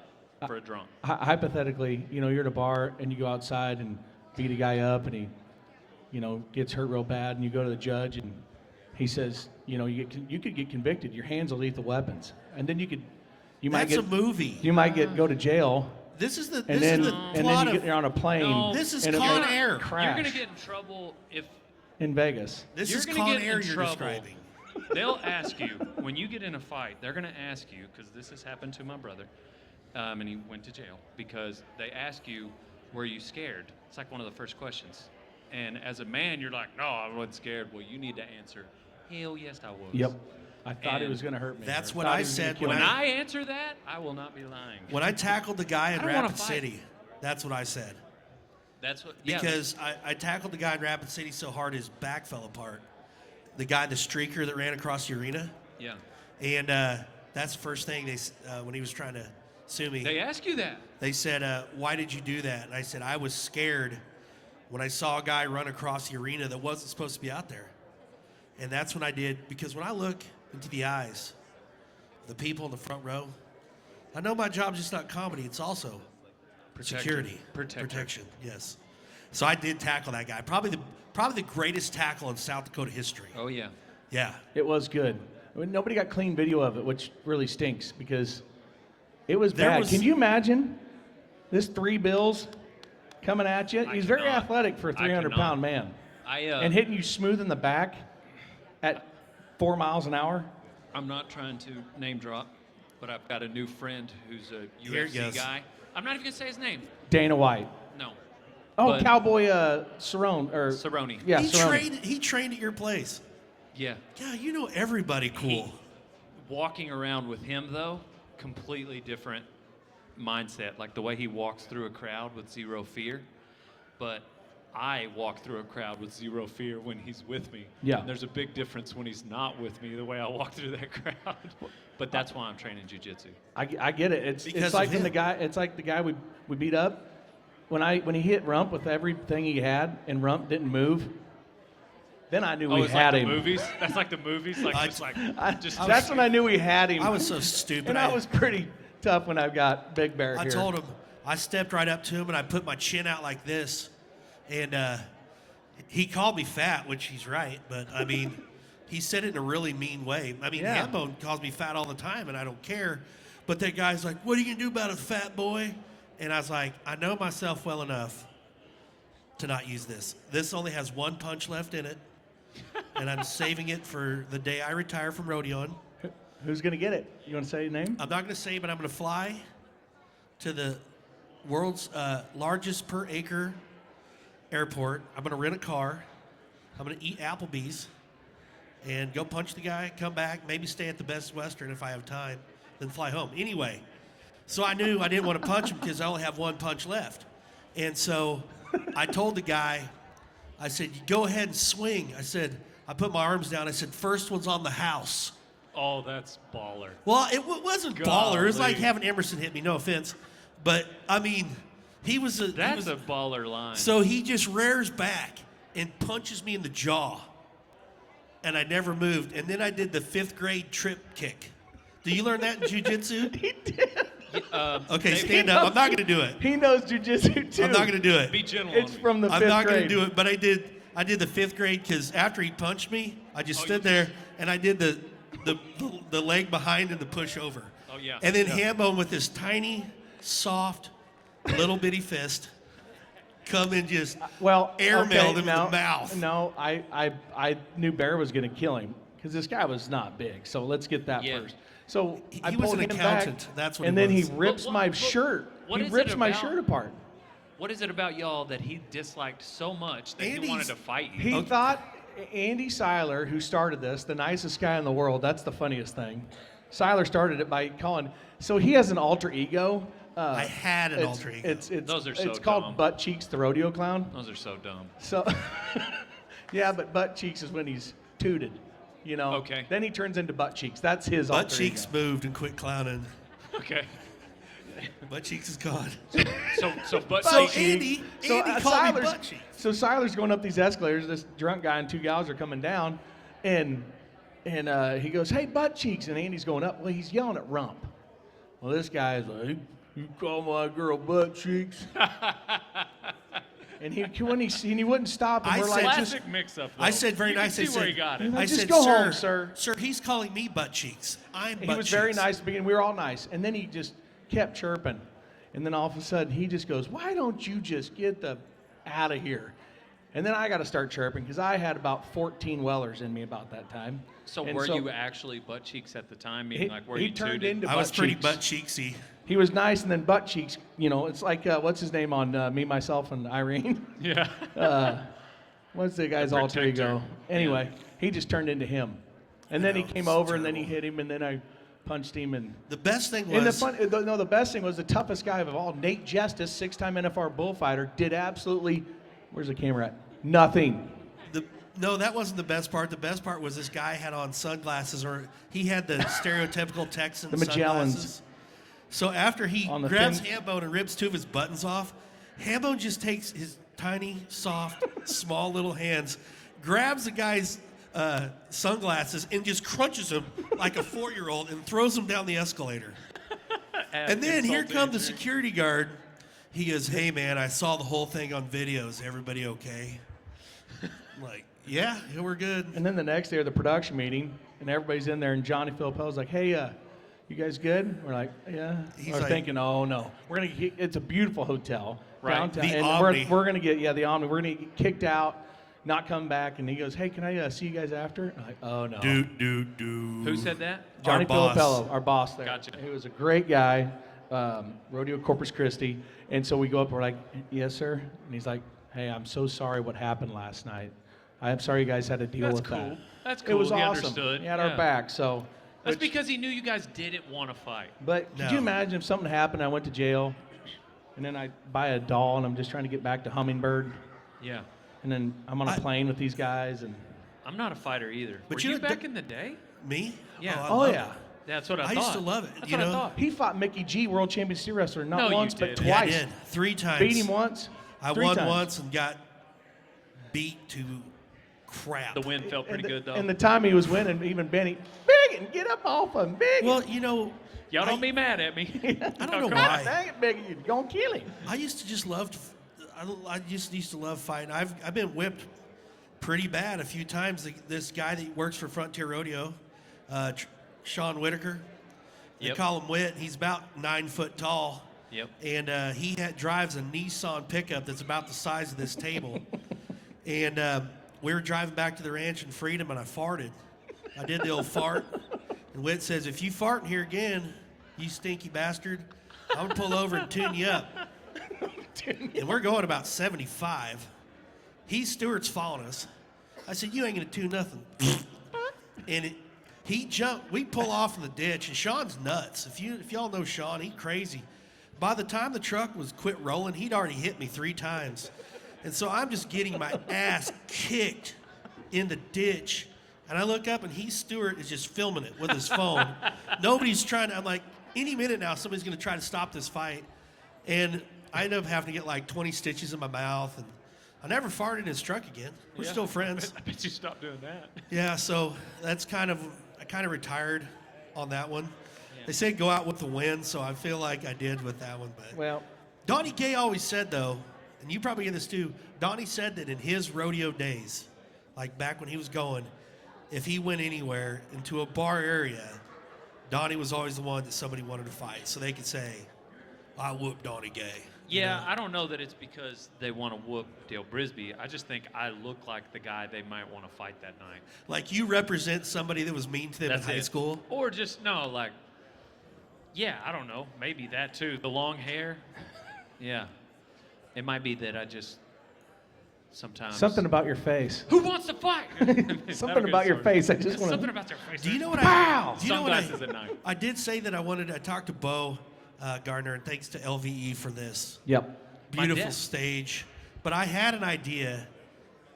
for a drunk. hypothetically, you're at a bar and you go outside and beat a guy up and he, gets hurt real bad, and you go to the judge and he says, you could get convicted. Your hands are lethal weapons, and then you might That's a movie. You might go to jail. This is the And then, plot you of get on a plane. No. This is and Con a Air. crash You're going to get in trouble if in Vegas. this you're is gonna Con get Air in you're trouble. describing. They'll ask you, when you get in a fight, they're going to ask you, because this has happened to my brother, and he went to jail, because they ask you, were you scared? It's like one of the first questions. And as a man, you're like, no, I wasn't scared. Well, you need to answer, hell yes, I was. Yep. I thought it And was going to hurt me. that's or what thought I he was gonna said kill when When me. I answer that, I will not be lying. When I tackled the guy in I don't wanna Rapid fight. City, that's what I said. That's what, Because I tackled the guy in Rapid City so hard his back fell apart. The guy, the streaker that ran across the arena. Yeah. And that's the first thing when he was trying to sue me. They ask you that. They said, why did you do that? And I said, I was scared when I saw a guy run across the arena that wasn't supposed to be out there. And that's when I did, because when I look into the eyes of the people in the front row, I know my job's just not comedy, it's also security. Protection, yes. So I did tackle that guy. Probably the greatest tackle in South Dakota history. Oh, yeah. Yeah. It was good. I mean, nobody got clean video of it, which really stinks because it was There bad. was- Can you imagine this 3 bills coming at you? I He's very cannot. athletic for a I 300-pound man. And hitting you smooth in the back at 4 miles an hour? I'm not trying to name drop, but I've got a new friend who's a Here it UFC goes. guy. I'm not even going to say his name. Dana White. No. Oh, But- Cowboy Cerrone. Or, Cerrone. Yeah, he Cerrone. trained at your place. Yeah. Yeah, you know everybody cool. Walking around with him, though, completely different mindset. Like the way he walks through a crowd with zero fear. But I walk through a crowd with zero fear when he's with me. Yeah. And there's a big difference when he's not with me, the way I walk through that crowd. But that's why I'm training jiu-jitsu. I get it. It's Because like of when him. it's like the guy we beat up. When he hit Rump with everything he had and Rump didn't move, then I knew we it's had like him. the movies? That's like the movies? Like, That's when I knew we had him. I was so stupid. And I was pretty tough when I got Big Bear I here. told him, I stepped right up to him and I put my chin out like this. And he called me fat, which he's right. But, I mean, he said it in a really mean way. I mean, Yeah. Hambone calls me fat all the time, and I don't care. But that guy's like, what are you going to do about a fat boy? And I was like, I know myself well enough to not use this. This only has one punch left in it. And I'm saving it for the day I retire from rodeoing. Who's going to get it? You want to say your name? I'm not going to say, but I'm going to fly to the world's largest per acre airport. I'm going to rent a car. I'm going to eat Applebee's and go punch the guy, come back, maybe stay at the Best Western if I have time, then fly home. Anyway, so I knew I didn't want to punch him because I only have one punch left. And so I told the guy, I said, you go ahead and swing. I said, I put my arms down. I said, first one's on the house. Oh, that's baller. Well, it wasn't baller. It was like Golly. having Emerson hit me, no offense. But, I mean, That's a baller line. So he just rears back and punches me in the jaw. And I never moved. And then I did the 5th grade trip kick. Did you learn that in jiu-jitsu? He did. Okay, stand up. I'm not going to do it. He knows jujitsu too. I'm not going to do it. Be gentle It's on me. from the 5th I'm not going grade. to do it, but I did the 5th grade because after he punched me, I just stood there and I did the leg behind and the push over. Oh, yeah. And then Hambone with this tiny, soft, little bitty fist come and just airmailed him in the mouth. No, I knew Bear was going to kill him because this guy was not big. So let's get that Yeah. first. So I He was pulled an him accountant. back, That's what and he then he was. rips But my what- shirt. what He is rips it my about- shirt apart. What is it about y'all that he disliked so much that he Andy's- wanted to fight you? He thought Andy Seiler, who started this, the nicest guy in the world. That's the funniest thing. Seiler started it by calling. So he has an alter ego. I had an it's- alter ego. It's Those are so it's called dumb. Butt Cheeks, the rodeo clown. Those are so dumb. So, yeah, but Butt Cheeks is when he's tooted, you know. Okay. Then he turns into Butt Cheeks. That's his Butt alter Cheeks ego. moved and quit clowning. Okay. Butt Cheeks is gone. So butt So cheeks- Andy called me Seiler's- Butt Cheeks. So Seiler's going up these escalators. This drunk guy and 2 gals are coming down, and he goes, "Hey, Butt Cheeks!" And Andy's going up. Well, he's yelling at Rump. Well, this guy's like, "You call my girl Butt Cheeks?" And he wouldn't stop. And I we're said- like, just Classic mix-up. Though. I said very You can nice. I see where said, he got it. Like, I just said, go sir, home, sir. Sir, he's calling me Butt Cheeks. I'm Butt he was very Cheeks. nice at the beginning. We were all nice. And then he just kept chirping. And then all of a sudden, he just goes, "Why don't you just get the out of here?" And then I got to start chirping because I had about 14 Wellers in me about that time. So And were you actually butt cheeks at the time? Meaning, like, were he you turned tooted? into I was Butt pretty Cheeks. Butt Cheeksy. He was nice, and then Butt Cheeks, you know, it's like, what's his name on Me, Myself, and Irene? Yeah. What's the guy's The alter ego? Protector. Anyway, he just turned into him. And then he know, came it's over, and then he terrible. hit him, and then I punched him, and The best thing And was the best thing was the toughest guy of all, Nate Justice, 6-time NFR bullfighter, did absolutely, where's the camera at? Nothing. no, that wasn't the best part. The best part was this guy had on sunglasses, or he had the stereotypical Texan The Magellans. sunglasses. So after he On the grabs thin- Hambone and rips 2 of his buttons off, Hambone just takes his tiny, soft, small little hands, grabs the guy's sunglasses, and just crunches him like a 4-year-old and throws him down the escalator. And then here comes the security guard. He goes, "Hey, man, I saw the whole thing on video. Is everybody okay?" I'm like, yeah, we're good. And then the next day, the production meeting, and everybody's in there, and Johnny Philippo's like, "Hey, you guys good?" We're like, "Yeah." He's We're like- thinking, "Oh no, it's a beautiful hotel Right. downtown, The and Omni. we're gonna get the Omni. We're gonna get kicked out, not come back." And he goes, "Hey, can I see you guys after?" I'm like, "Oh no." Do. Who said that? Johnny Our boss. Filippello, our boss there. Gotcha. He was a great guy, rodeo Corpus Christi. And so we go up, we're like, "Yes, sir." And he's like, "Hey, I'm so sorry what happened last night. I'm sorry you guys had to deal That's with cool. that." That's It cool. was He awesome. understood. He had Yeah. our back. So, That's which- because he knew you guys didn't want to fight. But could you No. imagine if something happened, I went to jail, and then I buy a doll, and I'm just trying to get back to Hummingbird, Yeah. And then I'm on a plane with these guys, and I'm not a fighter either. But Were you you know, back in the day? Me? Yeah. I oh love yeah, it. That's what I thought. used to love it. That's you what know? I thought. he fought Mickey G, world champion steer wrestler, not No, you once but didn't. Yeah, I twice. did 3 times. Beat him once. I 3 won times. once and got beat to crap. The win felt pretty good though. And the time he was winning, even Benny, Biggin, get up off him, Biggin. Well, you know, Y'all don't be mad at me. I don't know God why. dang it, Biggin, you're gonna kill him. I used to just love. I just used to love fighting. I've been whipped pretty bad a few times. This guy that works for Frontier Rodeo, Sean Whitaker. They Yep. call him Whit. He's about 9 foot tall. Yep. And he drives a Nissan pickup that's about the size of this table. And we were driving back to the ranch in Freedom, and I farted. I did the old fart. And Whit says, "If you fart in here again, you stinky bastard, I'm gonna pull over and tune you up." And we're going about 75. Stewart's following us. I said, "You ain't gonna tune nothing." And he jumped. We pull off in the ditch, and Sean's nuts. If y'all know Sean, he's crazy. By the time the truck was quit rolling, he'd already hit me 3 times. And so I'm just getting my ass kicked in the ditch. And I look up, and Stewart is just filming it with his phone. Nobody's trying to, I'm like, any minute now, somebody's going to try to stop this fight. And I end up having to get like 20 stitches in my mouth. And I never farted in his truck again. We're still friends. I bet you stopped doing that. Yeah, so that's I kind of retired on that one. They say go out with the win, so I feel like I did with that one. But Well, Donnie Gay always said, though, and you probably get this too, Donnie said that in his rodeo days, like back when he was going, if he went anywhere into a bar area, Donnie was always the one that somebody wanted to fight, so they could say, "I whooped Donnie Gay." Yeah, I don't know that it's because they want to whoop Dale Brisby. I just think I look like the guy they might want to fight that night. Like you represent somebody that was mean to them That's in high it. school. Or just, no, like, yeah, I don't know. Maybe that too. The long hair. Yeah. It might be that I just sometimes. something about your face. Who wants to fight? Something about your face. I just want Something to. about their face. Do you know what Pow! Do you know what Sunglasses at night. I did say that I talked to Bo Gardner, and thanks to LVE for this Yep. beautiful dad. stage. But I had an idea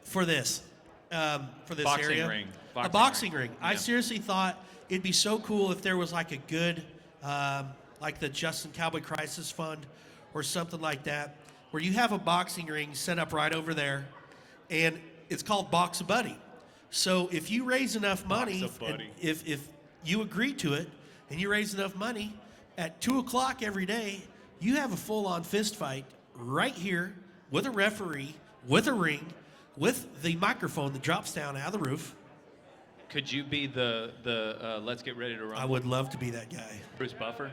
for this Boxing area. ring. A boxing ring. I Yeah. seriously thought it'd be so cool if there was like a good, like the Justin Cowboy Crisis Fund or something like that, where you have a boxing ring set up right over there, and it's called Box a Buddy. So if you raise enough money, Box a Buddy. if you agree to it and you raise enough money, at 2 o'clock every day, you have a full-on fist fight right here with a referee, with a ring, with the microphone that drops down out of the roof. Could you be the Let's Get Ready to Rumble? I would love to be that guy. Bruce Buffer?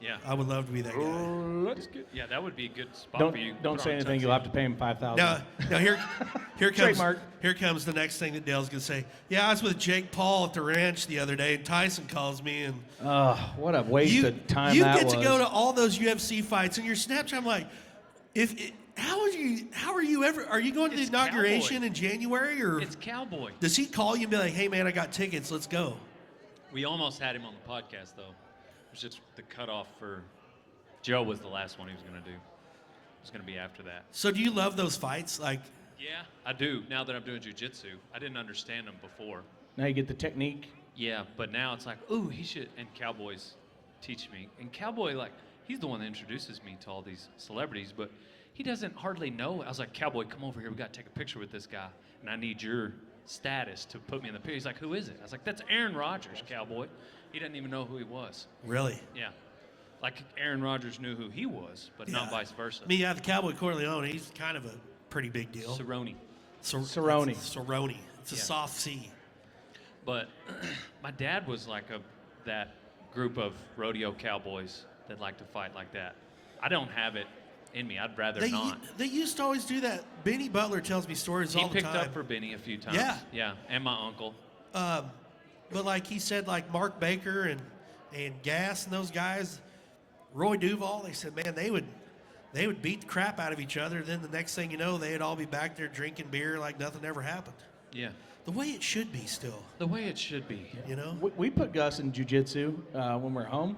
Yeah. I would love to be that guy. Let's get. Yeah, that would be a good spot for you. Don't Put say on a anything. You'll have to tuxedo. pay him $5,000. Now here comes Trademark. here comes the next thing that Dale's gonna say. Yeah, I was with Jake Paul at the ranch the other day, and Tyson calls me, and What a waste of time you that get was. to go to all those UFC fights, and your Snapchat. I'm like, how are you going to the It's inauguration Cowboy. in January, or It's Cowboy. does he call you and be like, hey man, I got tickets, let's go? We almost had him on the podcast, though. It was just the cutoff for Joe was the last one he was going to do. It was going to be after that. So do you love those fights? Like, Yeah, I do. Now that I'm doing jiu-jitsu, I didn't understand them before. Now you get the technique. Yeah, but now it's like, ooh, he should. And Cowboys teach me. And Cowboy, like, he's the one that introduces me to all these celebrities, but he doesn't hardly know. I was like, Cowboy, come over here. We got to take a picture with this guy, and I need your status to put me in the picture. He's like, who is it? I was like, that's Aaron Rodgers, Cowboy. He didn't even know who he was. really? Yeah. Like Aaron Rodgers knew who he was, but not vice versa. I mean, yeah, the Cowboy Corleone, he's kind of a pretty big deal. Cerrone. Cerrone. Cerrone. It's a Yeah. soft C. But my dad was like that group of rodeo cowboys that like to fight like that. I don't have it in me. I'd rather not. They used to always do that. Benny Butler tells me stories He all the picked time. up for Benny a few times. Yeah. Yeah, and my uncle. But like he said, like Mark Baker and Gass and those guys, Roy Duval, they said, man, they would beat the crap out of each other. Then the next thing you know, they'd all be back there drinking beer like nothing ever happened. Yeah. The way it should be still, The way it should be. you know? We put Gus in jiu-jitsu when we were home.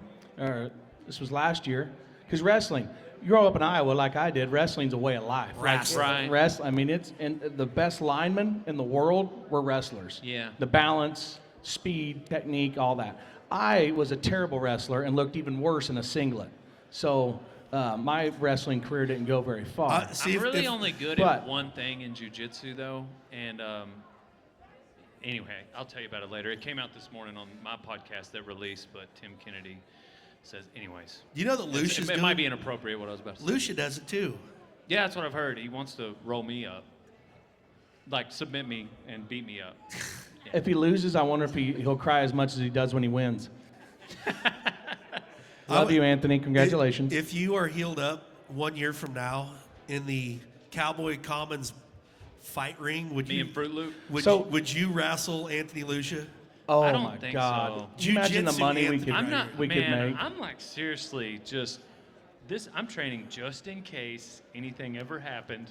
This was last year Because wrestling, you grow up in Iowa like I did, wrestling's a way of life. Right. I mean, it's and the best linemen in the world were wrestlers. Yeah. The balance, speed, technique, all that. I was a terrible wrestler and looked even worse in a singlet. So my wrestling career didn't go very far. I'm really only good at one thing in jiu-jitsu, though, and anyway, I'll tell you about it later. It came out this morning on my podcast that released, but Tim Kennedy says, anyways. You know that Lucia's it might be inappropriate what I was about to say. Lucia does it too. Yeah, that's what I've heard. He wants to roll me up, like submit me and beat me up. Yeah. If he loses, I wonder if he'll cry as much as he does when he wins. Love you, Anthony. Congratulations. If you are healed up 1 year from now in the Cowboy Commons fight ring, would Me and Fruit Loop? would you wrestle Anthony Lucia? Oh I don't my think God! so. Can you imagine the Jiu-jitsu money we Anthony. could I'm not, we could man, make? I'm like seriously just this. I'm training just in case anything ever happened.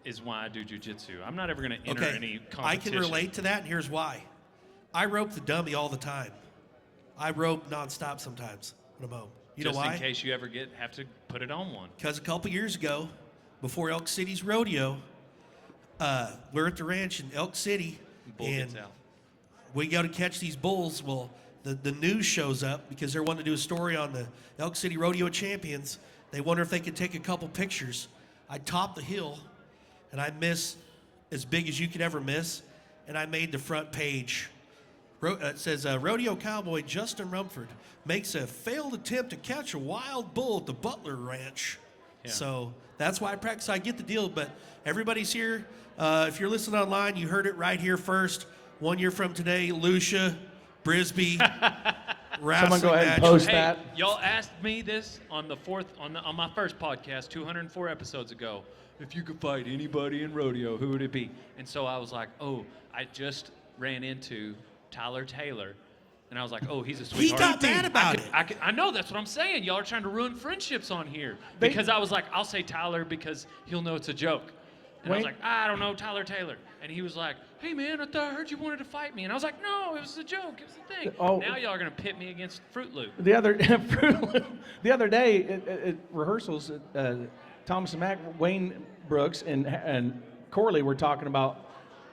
Is why I do jujitsu. I'm not ever going to enter any competition. I can relate to that, and here's why. I rope the dummy all the time. I rope nonstop sometimes when I'm home. You just know why? in case you ever have to put it on one. Because a couple years ago, before Elk City's rodeo, we're at the ranch in Elk City, Bull and gets out. we go to catch these bulls. Well, the news shows up because they're wanting to do a story on the Elk City Rodeo Champions. They wonder if they could take a couple pictures. I top the hill, and I miss as big as you could ever miss, and I made the front page. It says, Rodeo Cowboy Justin Rumford makes a failed attempt to catch a wild bull at the Butler Ranch. Yeah. So that's why I practice. I get the deal, but everybody's here. If you're listening online, you heard it right here first. 1 year from today, Lucia, Brisby, Someone go ahead and match. post Hey, that. y'all asked me this on my first podcast 204 episodes ago. If you could fight anybody in rodeo, who would it be? And so I was like, oh, I just ran into Tyler Taylor. And I was like, oh, he's a He sweetheart. got mad about it. I know, that's what I'm saying. Y'all are trying to ruin friendships on here. Because I was like, I'll say Tyler because he'll know it's a joke. And I was Wait. like, I don't know, Tyler Taylor. And he was like, hey, man, I heard you wanted to fight me. And I was like, no, it was a joke. It was a thing. Oh. Now y'all are going to pit me against Fruit Loop. The other day at rehearsals, Thomas and Mac, Wayne Brooks, and Corley were talking about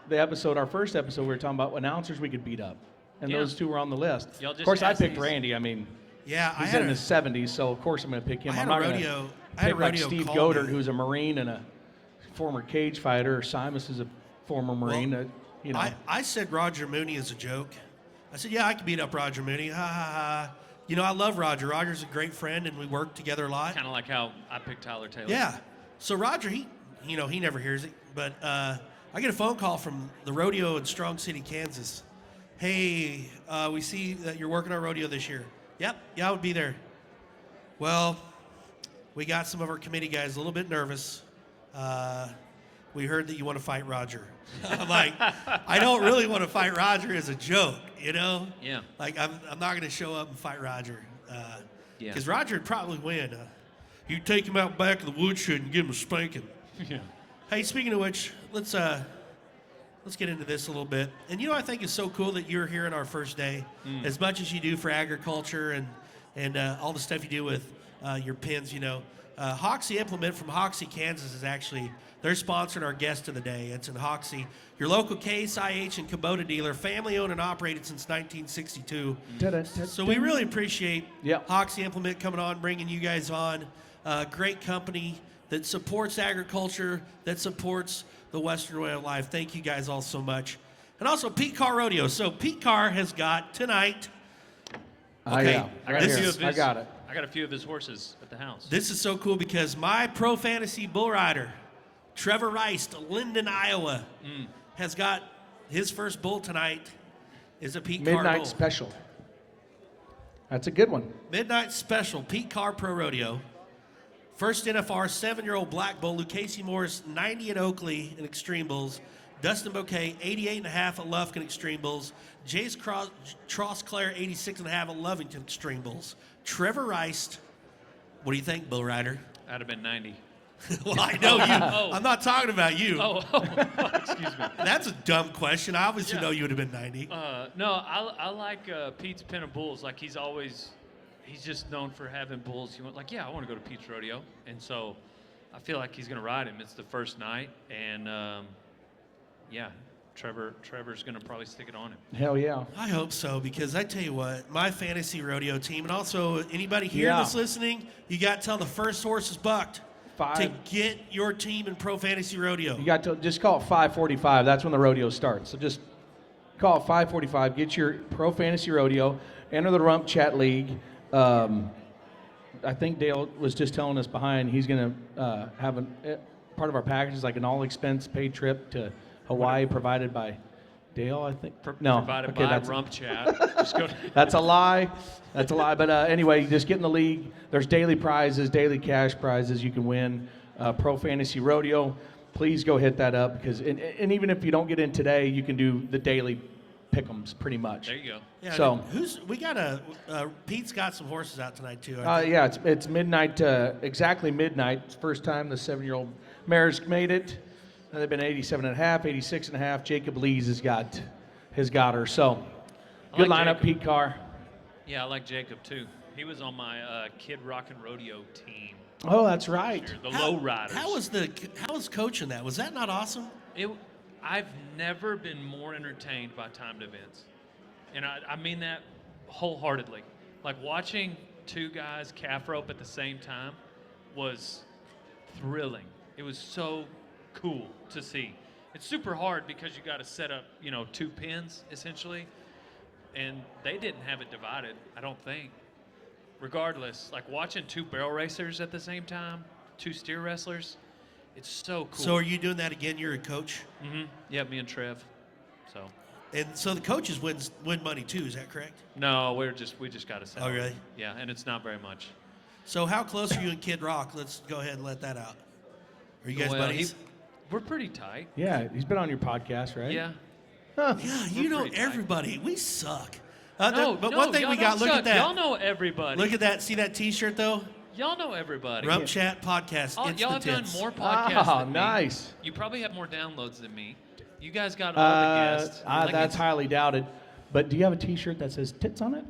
the episode. Our first episode, we were talking about announcers we could beat up, and Yeah. those two were on the list. Y'all Of just course, I asked picked these. Randy. I mean, Yeah, I he's had in a, his 70s, so of course I'm going to pick him. I had I'm a not gonna rodeo. I had a pick like rodeo Steve call Goddard, me. who's a Marine and a former cage fighter, or Simus is a former Marine. Well, you know, I said Roger Mooney as a joke. I said, yeah, I could beat up Roger Mooney. Ha ha ha. You know, I love Roger. Roger's a great friend, and we work together a lot. Kind of like how I picked Tyler Taylor. Yeah. So Roger, he never hears it, but I get a phone call from the rodeo in Strong City, Kansas. Hey, we see that you're working our rodeo this year. Yep, yeah, I would be there. Well, we got some of our committee guys a little bit nervous. We heard that you want to fight Roger. I'm like, I don't really want to fight Roger as a joke, you know? Yeah. Like, I'm not going to show up and fight Roger. Yeah. Because Roger would probably win. You take him out back of the woodshed and give him a spanking. Yeah. Hey, speaking of which, let's get into this a little bit. And you know, I think it's so cool that you're here on our first day. As much as you do for agriculture and all the stuff you do with your pins, you know. Hoxie Implement from Hoxie, Kansas is actually, they're sponsoring our guest of the day. It's in Hoxie, your local Case IH and Kubota dealer, family owned and operated since 1962. So we really appreciate Yep. Hoxie Implement coming on, bringing you guys on. Great company that supports agriculture, that supports the Western way of life. Thank you guys all so much. And also Pete Carr Rodeo. So Pete Carr has got tonight. Okay, yeah, I right got, a here. few of his, I got it. I got a few of his horses at the house. This is so cool because my pro fantasy bull rider, Trevor Rice, Linden, Iowa, has got his first bull tonight. Is a Pete Carr Midnight bull. Special. That's a good one. Midnight Special, Pete Carr Pro Rodeo. First NFR, 7-year-old black bull, Lucasey Morris, 90 at Oakley in Extreme Bulls. Dustin Bouquet, 88.5 at Lufkin Extreme Bulls. Jace Trosclair, 86.5 at Lovington Extreme Bulls. Trevor Rice, what do you think, Bull Rider? I'd have been 90. Well, I know you. Oh. I'm not talking about you. Oh, excuse me. That's a dumb question. I obviously know you would have been 90. No, I like Pete's Pen of Bulls. Like he's always he's just known for having bulls. He went like, yeah, I want to go to Pete's Rodeo. And so I feel like he's going to ride him. It's the first night. And, yeah, Trevor's going to probably stick it on him. Hell yeah. I hope so, because I tell you what, my fantasy rodeo team, and also anybody here Yeah. that's listening, you got till the first horse is bucked to get your team in pro fantasy rodeo. You got to just call it 5:45. That's when the rodeo starts. So just call it 5:45. Get your pro fantasy rodeo. Enter the RümpChät League. I think Dale was just telling us behind. He's going to have part of our package is like an all-expense paid trip to Hawaii, provided by Dale. I think. No, Provided okay, by that's RümpChät. Just go. that's a lie. That's a lie. But anyway, just get in the league. There's daily prizes, daily cash prizes you can win. Pro Fantasy Rodeo. Please go hit that up because, and even if you don't get in today, you can do the daily pick'ems pretty much. There you go. Yeah, So- we got Pete's got some horses out tonight too. Yeah, it's midnight, exactly midnight. It's the first time the 7-year-old mares made it. They've been 87.5, 86.5. Jacob Lees has got her. So I good like lineup, Jacob. Pete Carr. Yeah, I like Jacob too. He was on my Kid Rockin' Rodeo team. Oh, that's right. The low riders. How was coaching that? Was that not awesome? I've never been more entertained by timed events. And I mean that wholeheartedly. Like watching two guys calf rope at the same time was thrilling. It was so cool to see. It's super hard because you got to set up, 2 pins essentially. And they didn't have it divided, I don't think. Regardless, like watching 2 barrel racers at the same time, 2 steer wrestlers, it's so cool. So are you doing that again? You're a coach? Mm-hmm. Yeah, me and Trev. So. And so the coaches win money too, is that correct? No, we just got to sell. Oh, really? Yeah, and it's not very much. So how close are you and Kid Rock? Let's go ahead and let that out. Are you guys Well, buddies? we're pretty tight. Yeah, he's been on your podcast, right? Yeah. Yeah, you We're know pretty tight. everybody. We suck. No, one thing y'all we got, don't look suck. at that. Y'all know everybody. Look at that. See that T-shirt though? Y'all know everybody. RümpChät podcast. Y'all have done Insta-Tips. more podcasts Oh, than me. nice. You probably have more downloads than me. You guys got all the guests. Like, That's it's- highly doubted. But do you have a T-shirt that says tits on it?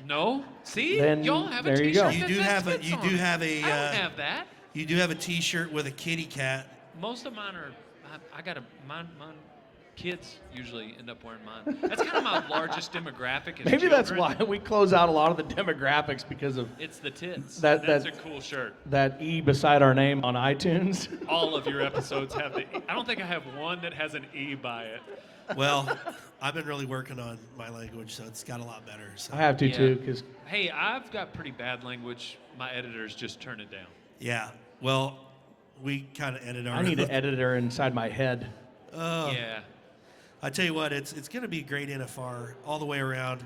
No. See, Then y'all have a there you go. T-shirt. You that do says have a. tits You on do it. have a. I don't have that. You do have a T-shirt with a kitty cat. Most of mine are. I got mine. Kids usually end up wearing mine. That's kind of my largest demographic. Is Maybe that's children. why we close out a lot of the demographics because of It's the tits. That- That's that- a cool shirt. that E beside our name on iTunes. All of your episodes have the E. I don't think I have one that has an E by it. Well, I've been really working on my language, so it's got a lot better. So. I have to Yeah. too, because Hey, I've got pretty bad language. My editors just turn it down. Yeah. Well, we kind of edit our. I need an editor inside my head. Oh. Yeah. I tell you what, it's going to be a great NFR all the way around.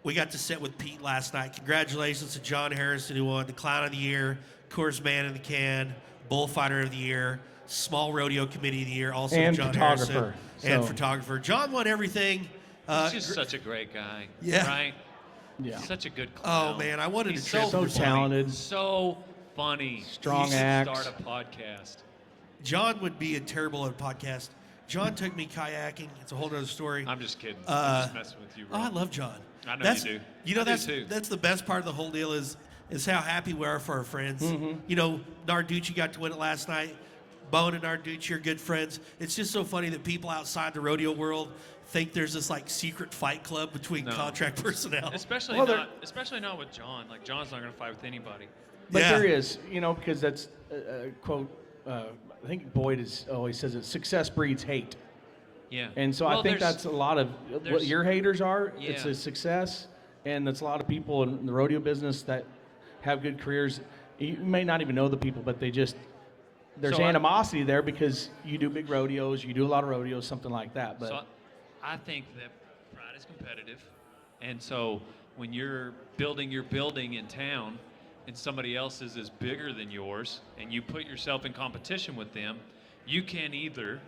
We got to sit with Pete last night. Congratulations to John Harrison, who won the Clown of the Year, Coors Man in the Can, Bullfighter of the Year, Small Rodeo Committee of the Year, also And John photographer, Harrison, and so- photographer. John won everything. He's just such a great guy. Yeah. Right? Yeah. Such a good clown. Oh, man, I wanted He's to trip So him. talented. So funny. Strong He should acts. Start a podcast. John would be terrible at a podcast. John took me kayaking. It's a whole other story. I'm just kidding. I'm just messing with you, bro. Oh, I love John. I know That's, you do. You know, I do that's too. that's the best part of the whole deal is how happy we are for our friends. Mm-hmm. Narducci got to win it last night. Bone and Narducci are good friends. It's just so funny that people outside the rodeo world think there's this like secret fight club between No. contract personnel. Especially Well, especially not with John. Like John's not going to fight with anybody. But Yeah. there is, because that's quote. I think Boyd always says it. Success breeds hate, Yeah. and so Well, I think there's- that's a lot of what there's- your haters are. It's Yeah. a success, and that's a lot of people in the rodeo business that have good careers. You may not even know the people, but there's So animosity there because you do big rodeos, you do a lot of rodeos, something like that. But So I think that pride is competitive. And so when you're building your building in town and somebody else's is bigger than yours and you put yourself in competition with them, you can either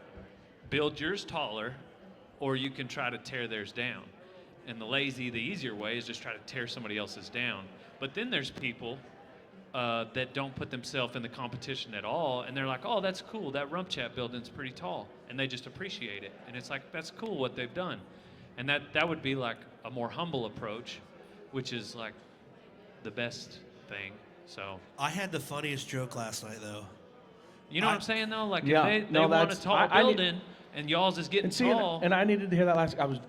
build yours taller or you can try to tear theirs down. And the easier way is just try to tear somebody else's down. But then there's people that don't put themselves in the competition at all, and they're like, oh, that's cool, that RümpChät building's pretty tall, and they just appreciate it. And it's like, that's cool what they've done. And that would be like a more humble approach. which is like the best thing. So I had the funniest joke last night, though. you know what I'm saying though? Like Yeah, if they no, want a that's- tall I need- building and y'all's is getting And see, tall. and I needed to hear that last. I was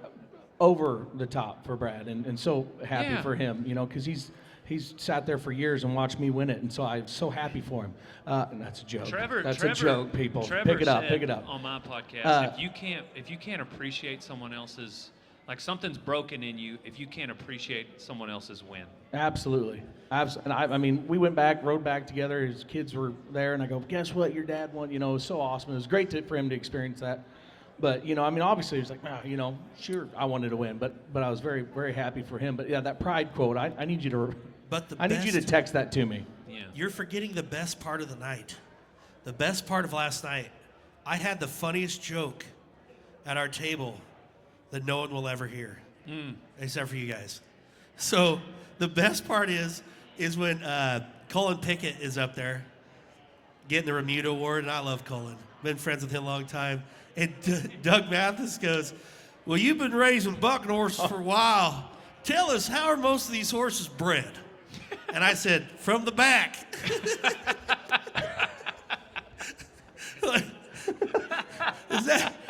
over the top for Brad, and so happy Yeah. for him, you know, because he's sat there for years and watched me win it, and so I'm so happy for him. And that's a joke. That's a joke, people. Trevor Pick it up. said Pick it up. on my podcast, if you can't appreciate someone else's, like something's broken in you, if you can't appreciate someone else's win. Absolutely. And I mean, we went back, rode back together. His kids were there, and I go, guess what? Your dad won. You know, it was so awesome. It was great for him to experience that. But, you know, I mean, obviously, he was like, you know, sure, I wanted to win. But I was very, very happy for him. But, yeah, that pride quote, I need you to need you to text that to me. Yeah. You're forgetting the best part of the night. The best part of last night, I had the funniest joke at our table that no one will ever hear, except for you guys. So the best part is when Colin Pickett is up there getting the Remuda Award, and I love Colin. Been friends with him a long time. And Doug Mathis goes, well, you've been raising bucking horses for a while. Tell us, how are most of these horses bred? And I said, from the back.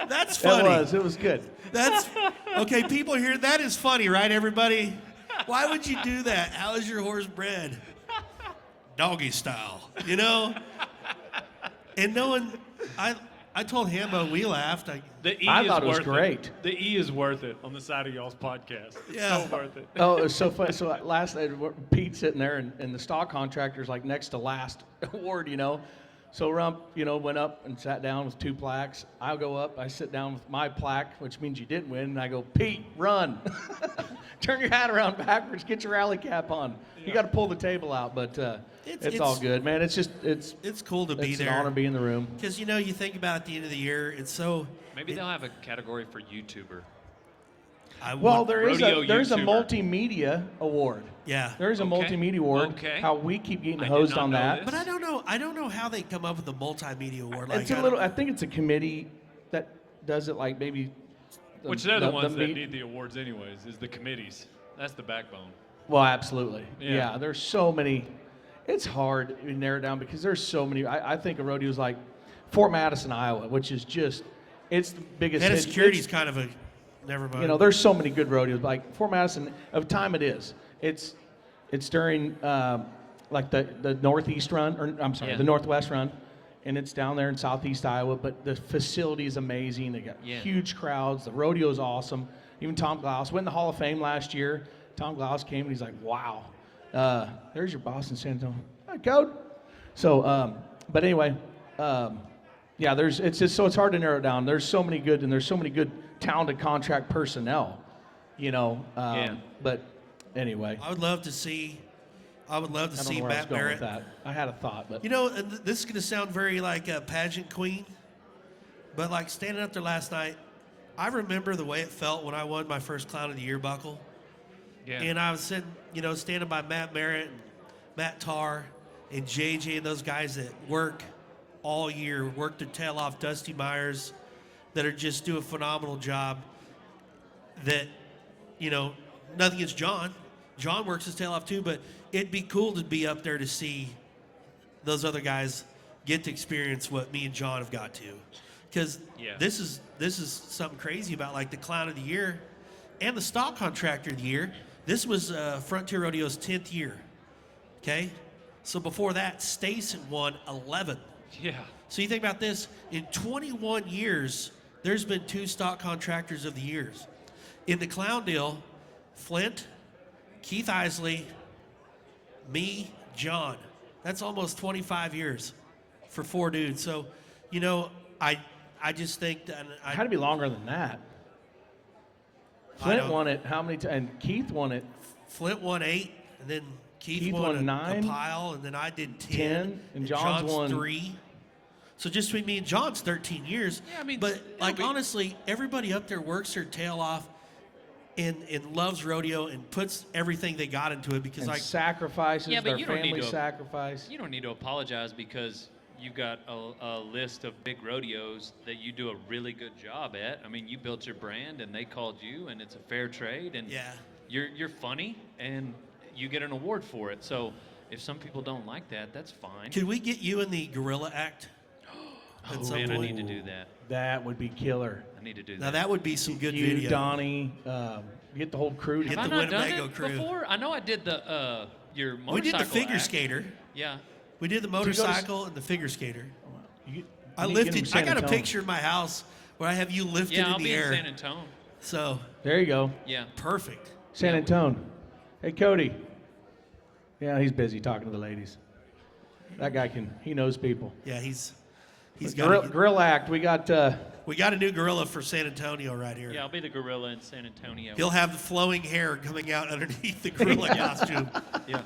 That's funny. It was good. That's okay. People here, that is funny, right, everybody? Why would you do that? How is your horse bred? Doggy style, you know? And no one, I told Hambo, we laughed. I thought it was great. The E is worth it on the side of y'all's podcast. It's Yeah. so worth it. Oh, it was so funny. So last night, Pete's sitting there, and the stock contractor's like next to last award, you know. So Rump, you know, went up and sat down with 2 plaques. I go up, I sit down with my plaque, which means you didn't win, and I go, Pete, run. Turn your hat around backwards, get your rally cap on. Yeah. You got to pull the table out, but it's all good, man. It's cool to be there. It's an honor to be in the room. Because, you know, you think about at the end of the year, it's so... Maybe they'll have a category for YouTuber. There's a YouTuber. multimedia award. Yeah. There is a multimedia award. Okay. How we keep getting I hosed did not on know that. this. But I don't know how they come up with the multimedia award. Like, I think it's a committee that does it, like maybe. Which they're the ones that need the awards anyways, is the committees. That's the backbone. Well, absolutely. Yeah. Yeah, there's so many. It's hard to narrow it down because there's so many. I think a rodeo is like Fort Madison, Iowa, which is just, it's the biggest. Head of hit. security's kind of a, never mind. You know, there's so many good rodeos. Like Fort Madison, of time it is. It's during like the Northeast run, or I'm sorry, the Northwest run, and it's down there in Southeast Iowa. But the facility is amazing. They got huge crowds. The rodeo is awesome. Even Tom Glaus went in the Hall of Fame last year. Tom Glaus came and he's like, "Wow, there's your boss in San Antonio, hi, Code." So, but anyway, yeah, it's hard to narrow it down. There's so many good talented contract personnel, you know. But anyway, I would love to see I don't know where I was Matt going Barrett. with that. I had a thought, but You know, and this is going to sound very like a pageant queen, but like standing up there last night, I remember the way it felt when I won my first Clown of the Year buckle. Yeah. And I was sitting, you know, standing by Matt Merritt, and Matt Tarr, and JJ, and those guys that work all year, work their tail off, Dusty Myers, that are just do a phenomenal job. That, you know, nothing against John. John works his tail off too, but it'd be cool to be up there to see those other guys get to experience what me and John have got to. Because this is something crazy about like the Clown of the Year and the Stock Contractor of the Year. This was Frontier Rodeo's 10th year. Okay? So before that, Stace had won 11. Yeah. So you think about this, in 21 years, there's been 2 Stock Contractors of the Years. In the Clown deal, Flint, Keith Isley, me, John. That's almost 25 years for 4 dudes. So, you know, I just think that it had to be longer than that. Flint won it how many times? And Keith won it. Flint won 8, and then Keith won 9, a pile, and then I did 10, and John's won 3. So just between me and John's 13 years. Yeah, I mean, but like honestly, everybody up there works their tail off and loves rodeo and puts everything they got into it because and like sacrifices Yeah, but their you don't need family to- sacrifice. You don't need to apologize because you've got a list of big rodeos that you do a really good job at. I mean, you built your brand and they called you and it's a fair trade and Yeah. you're funny and you get an award for it. So if some people don't like that, that's fine. Can we get you in the gorilla act? Oh some man, I point? need to do that. That would be killer. I need to do Now that. that would be some good You, video. Donnie, get the whole crew Get together. Have I the not done Winnebago it crew. before? I know I did the your motorcycle We did the figure act. skater. Yeah. We did the go to s- motorcycle and the figure skater. You I need to get him lifted. San I got a Antonio. picture in my house where I have you lifted Yeah, in I'll the be air. in San Antonio. So There you go. Yeah. perfect. San Yeah. Antonio. Hey, Cody. Yeah, he's busy talking to the ladies. That guy he knows people. Yeah, he's got. Grill act. We got. We got a new gorilla for San Antonio right here. Yeah, I'll be the gorilla in San Antonio. He'll have the flowing hair coming out underneath the gorilla costume. Yeah.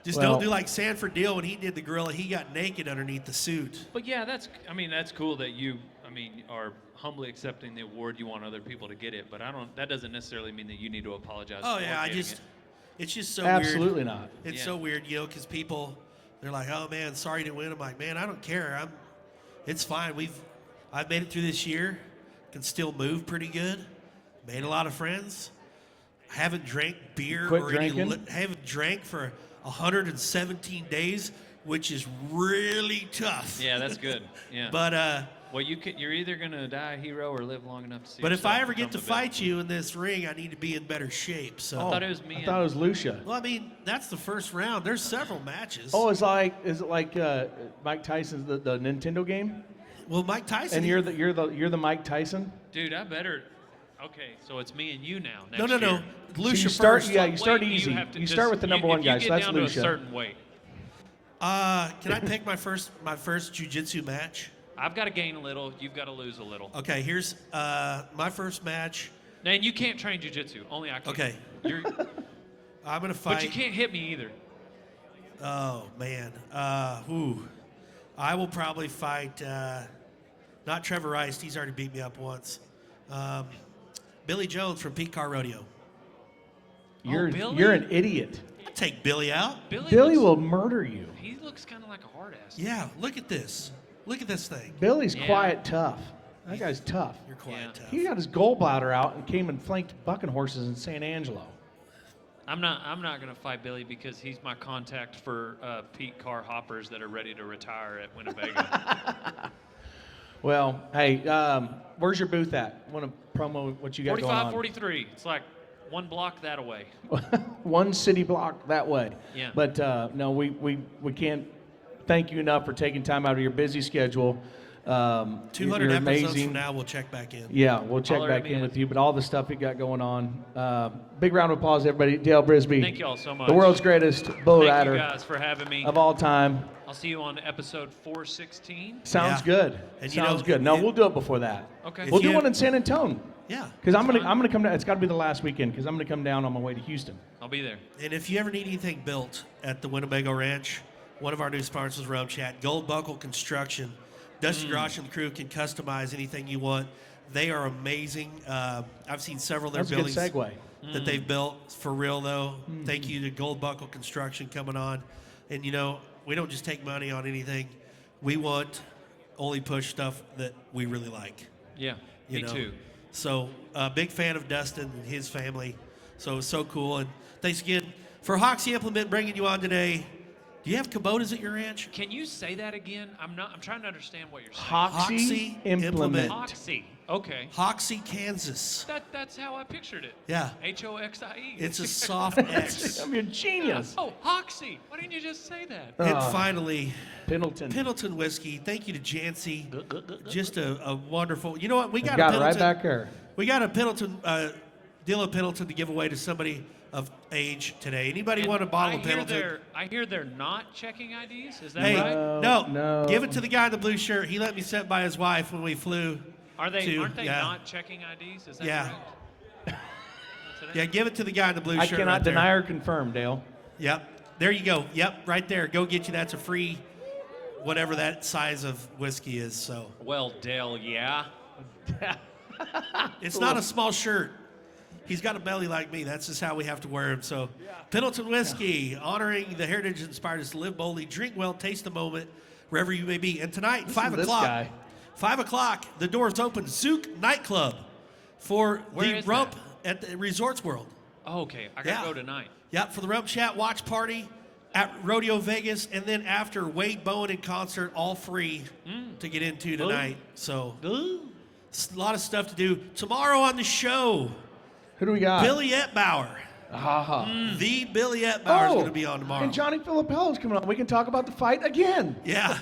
Just Well- don't do like Sanford Deal when he did the gorilla. He got naked underneath the suit. But yeah, that's cool that you are humbly accepting the award. You want other people to get it, but that doesn't necessarily mean that you need to apologize. Oh for yeah, getting it. it's just so Absolutely weird. not. It's Yeah. so weird, because people, they're like, oh man, sorry to win. I'm like, man, I don't care. It's fine. I've made it through this year. Can still move pretty good. Made a lot of friends. Haven't drank beer Quit or drinking? haven't drank for 117 days, which is really tough. Yeah, that's good. Yeah. But well, you're either gonna die a hero or live long enough to see. if yourself I ever get to become the best. fight you in this ring, I need to be in better shape. So I thought it was me. I thought it was Lucia. well, I mean, that's the first round. There's several matches. Oh, is it like Mike Tyson's the Nintendo game? Well, Mike Tyson. And you're the Mike Tyson? Dude, I better. Okay, so it's me and you now. no, Next no. year. Lucia you start- first. yeah, you start Weight, easy. have to You just- start with the number one if guy, you so get that's down Lucia. to a certain weight. Can I pick my first jiu-jitsu match? I've got to gain a little. You've got to lose a little. Okay, here's my first match. And you can't train jujitsu. Only I can. Okay. You're, I'm gonna fight. but you can't hit me either. Oh man. I will probably fight. Not Trevor Rice. He's already beat me up once. Billy Jones from Pete Car Rodeo. Billy? You're an idiot. I'll take Billy out. Billy will murder you. He looks kind of like a hard ass. Yeah. Look at this. Look at this thing. Billy's Yeah. quiet tough. That guy's tough. You're quiet, Yeah. tough. He got his gallbladder out and came and flanked bucking horses in San Angelo. I'm not gonna fight Billy because he's my contact for Pete Car hoppers that are ready to retire at Winnebago. Well, hey, where's your booth at? Want to promo what you got going 45, on? 43. It's like one block that away. One city block that way. Yeah. But no, we can't thank you enough for taking time out of your busy schedule. 200 you're episodes amazing. from now, we'll check back in. Yeah, we'll check Holler back at me in at- with you. But all the stuff you got going on. Big round of applause, everybody. Dale Brisby. Thank you all so much. The world's greatest bull Thank rider you guys for having me. of all time. I'll see you on episode 416. Sounds Yeah. good. And Sounds good. No, we'll do it before that. Okay. We'll you- do one in San Antonio. Yeah. Because I'm That's gonna come down. It's got to be the last weekend because I'm gonna come down on my way to Houston. I'll be there. And if you ever need anything built at the Winnebago Ranch, one of our new sponsors, RümpChät, Gold Buckle Construction. Dusty Grosh and the crew can customize anything you want. They are amazing. I've seen several of their That's a good buildings segue. that they've built for real, though. Thank you to Gold Buckle Construction coming on. And, we don't just take money on anything. We want only push stuff that we really like. Yeah, You me know. too. So, big fan of Dustin and his family. So, it's so cool. And thanks again for Hoxie Implement bringing you on today. Do you have Kubotas at your ranch? Can you say that again? I'm trying to understand what you're saying. Hoxie Hoxie Implement. Implement. Hoxie. Okay. Hoxie, Kansas. That's how I pictured it. Yeah. Hoxie. It's a soft X. I'm a genius. Oh, Hoxie. Why didn't you just say that? And finally, Pendleton. Whiskey. Thank you to Jancy. Just a wonderful. You know what? We got, Got a it Pendleton. right back there. We got a Pendleton, deal of Pendleton to give away to somebody of age today. Anybody And want a bottle I of hear Pendleton? I hear they're not checking IDs. Is that Hey, right? no. Give it to the guy in the blue shirt. He let me sit by his wife when we flew. Aren't they yeah. not checking IDs? Is that Yeah. correct? Yeah, give it to the guy in the blue I shirt. cannot right there. deny or confirm, Dale. Yep. There you go. Yep, right there. Go get you. That's a free, whatever that size of whiskey is. So Well, Dale, yeah. it's not a small shirt. He's got a belly like me. That's just how we have to wear him. So Pendleton Whiskey, honoring the heritage that inspired us to live boldly, drink well, taste the moment, wherever you may be. And tonight, 5 to this o'clock. guy. 5 o'clock, the doors open. Zook Nightclub for Where the is Rump at the Resorts World. Oh, okay. I got to go tonight. Yep, for the RümpChät watch party at Rodeo Vegas, and then after Wade Bowen in concert, all free to get into tonight. So, it's a lot of stuff to do. Tomorrow on the show, Who do we got? Billy Ettbauer. The Billy Ettbauer is going to be on tomorrow. And Johnny Filippello's coming on. We can talk about the fight again. Yeah.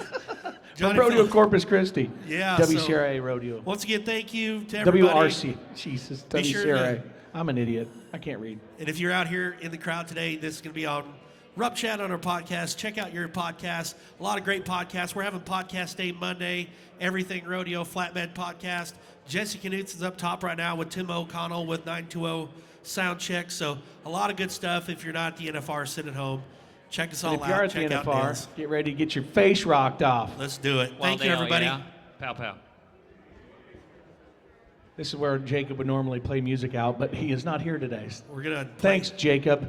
From Rodeo Corpus Christi. Yeah. WCRA Rodeo. Once again, thank you to everybody. WRC. Jesus, Be sure WCRA. to- I'm an idiot. I can't read. And if you're out here in the crowd today, this is going to be on RümpChät on our podcast. Check out your podcast. A lot of great podcasts. We're having podcast day Monday. Everything Rodeo Flatbed podcast. Jesse Knutson's up top right now with Tim O'Connell with 920 Sound Check. So a lot of good stuff. If you're not at the NFR, sit at home. Check us all If out. you're at the Check out NFR, Dale's. get ready to get your face rocked off. Let's do it. Well, Thank you, Dale, everybody. yeah. Pow, pow. This is where Jacob would normally play music out, but he is not here today. We're going to Thanks, Jacob.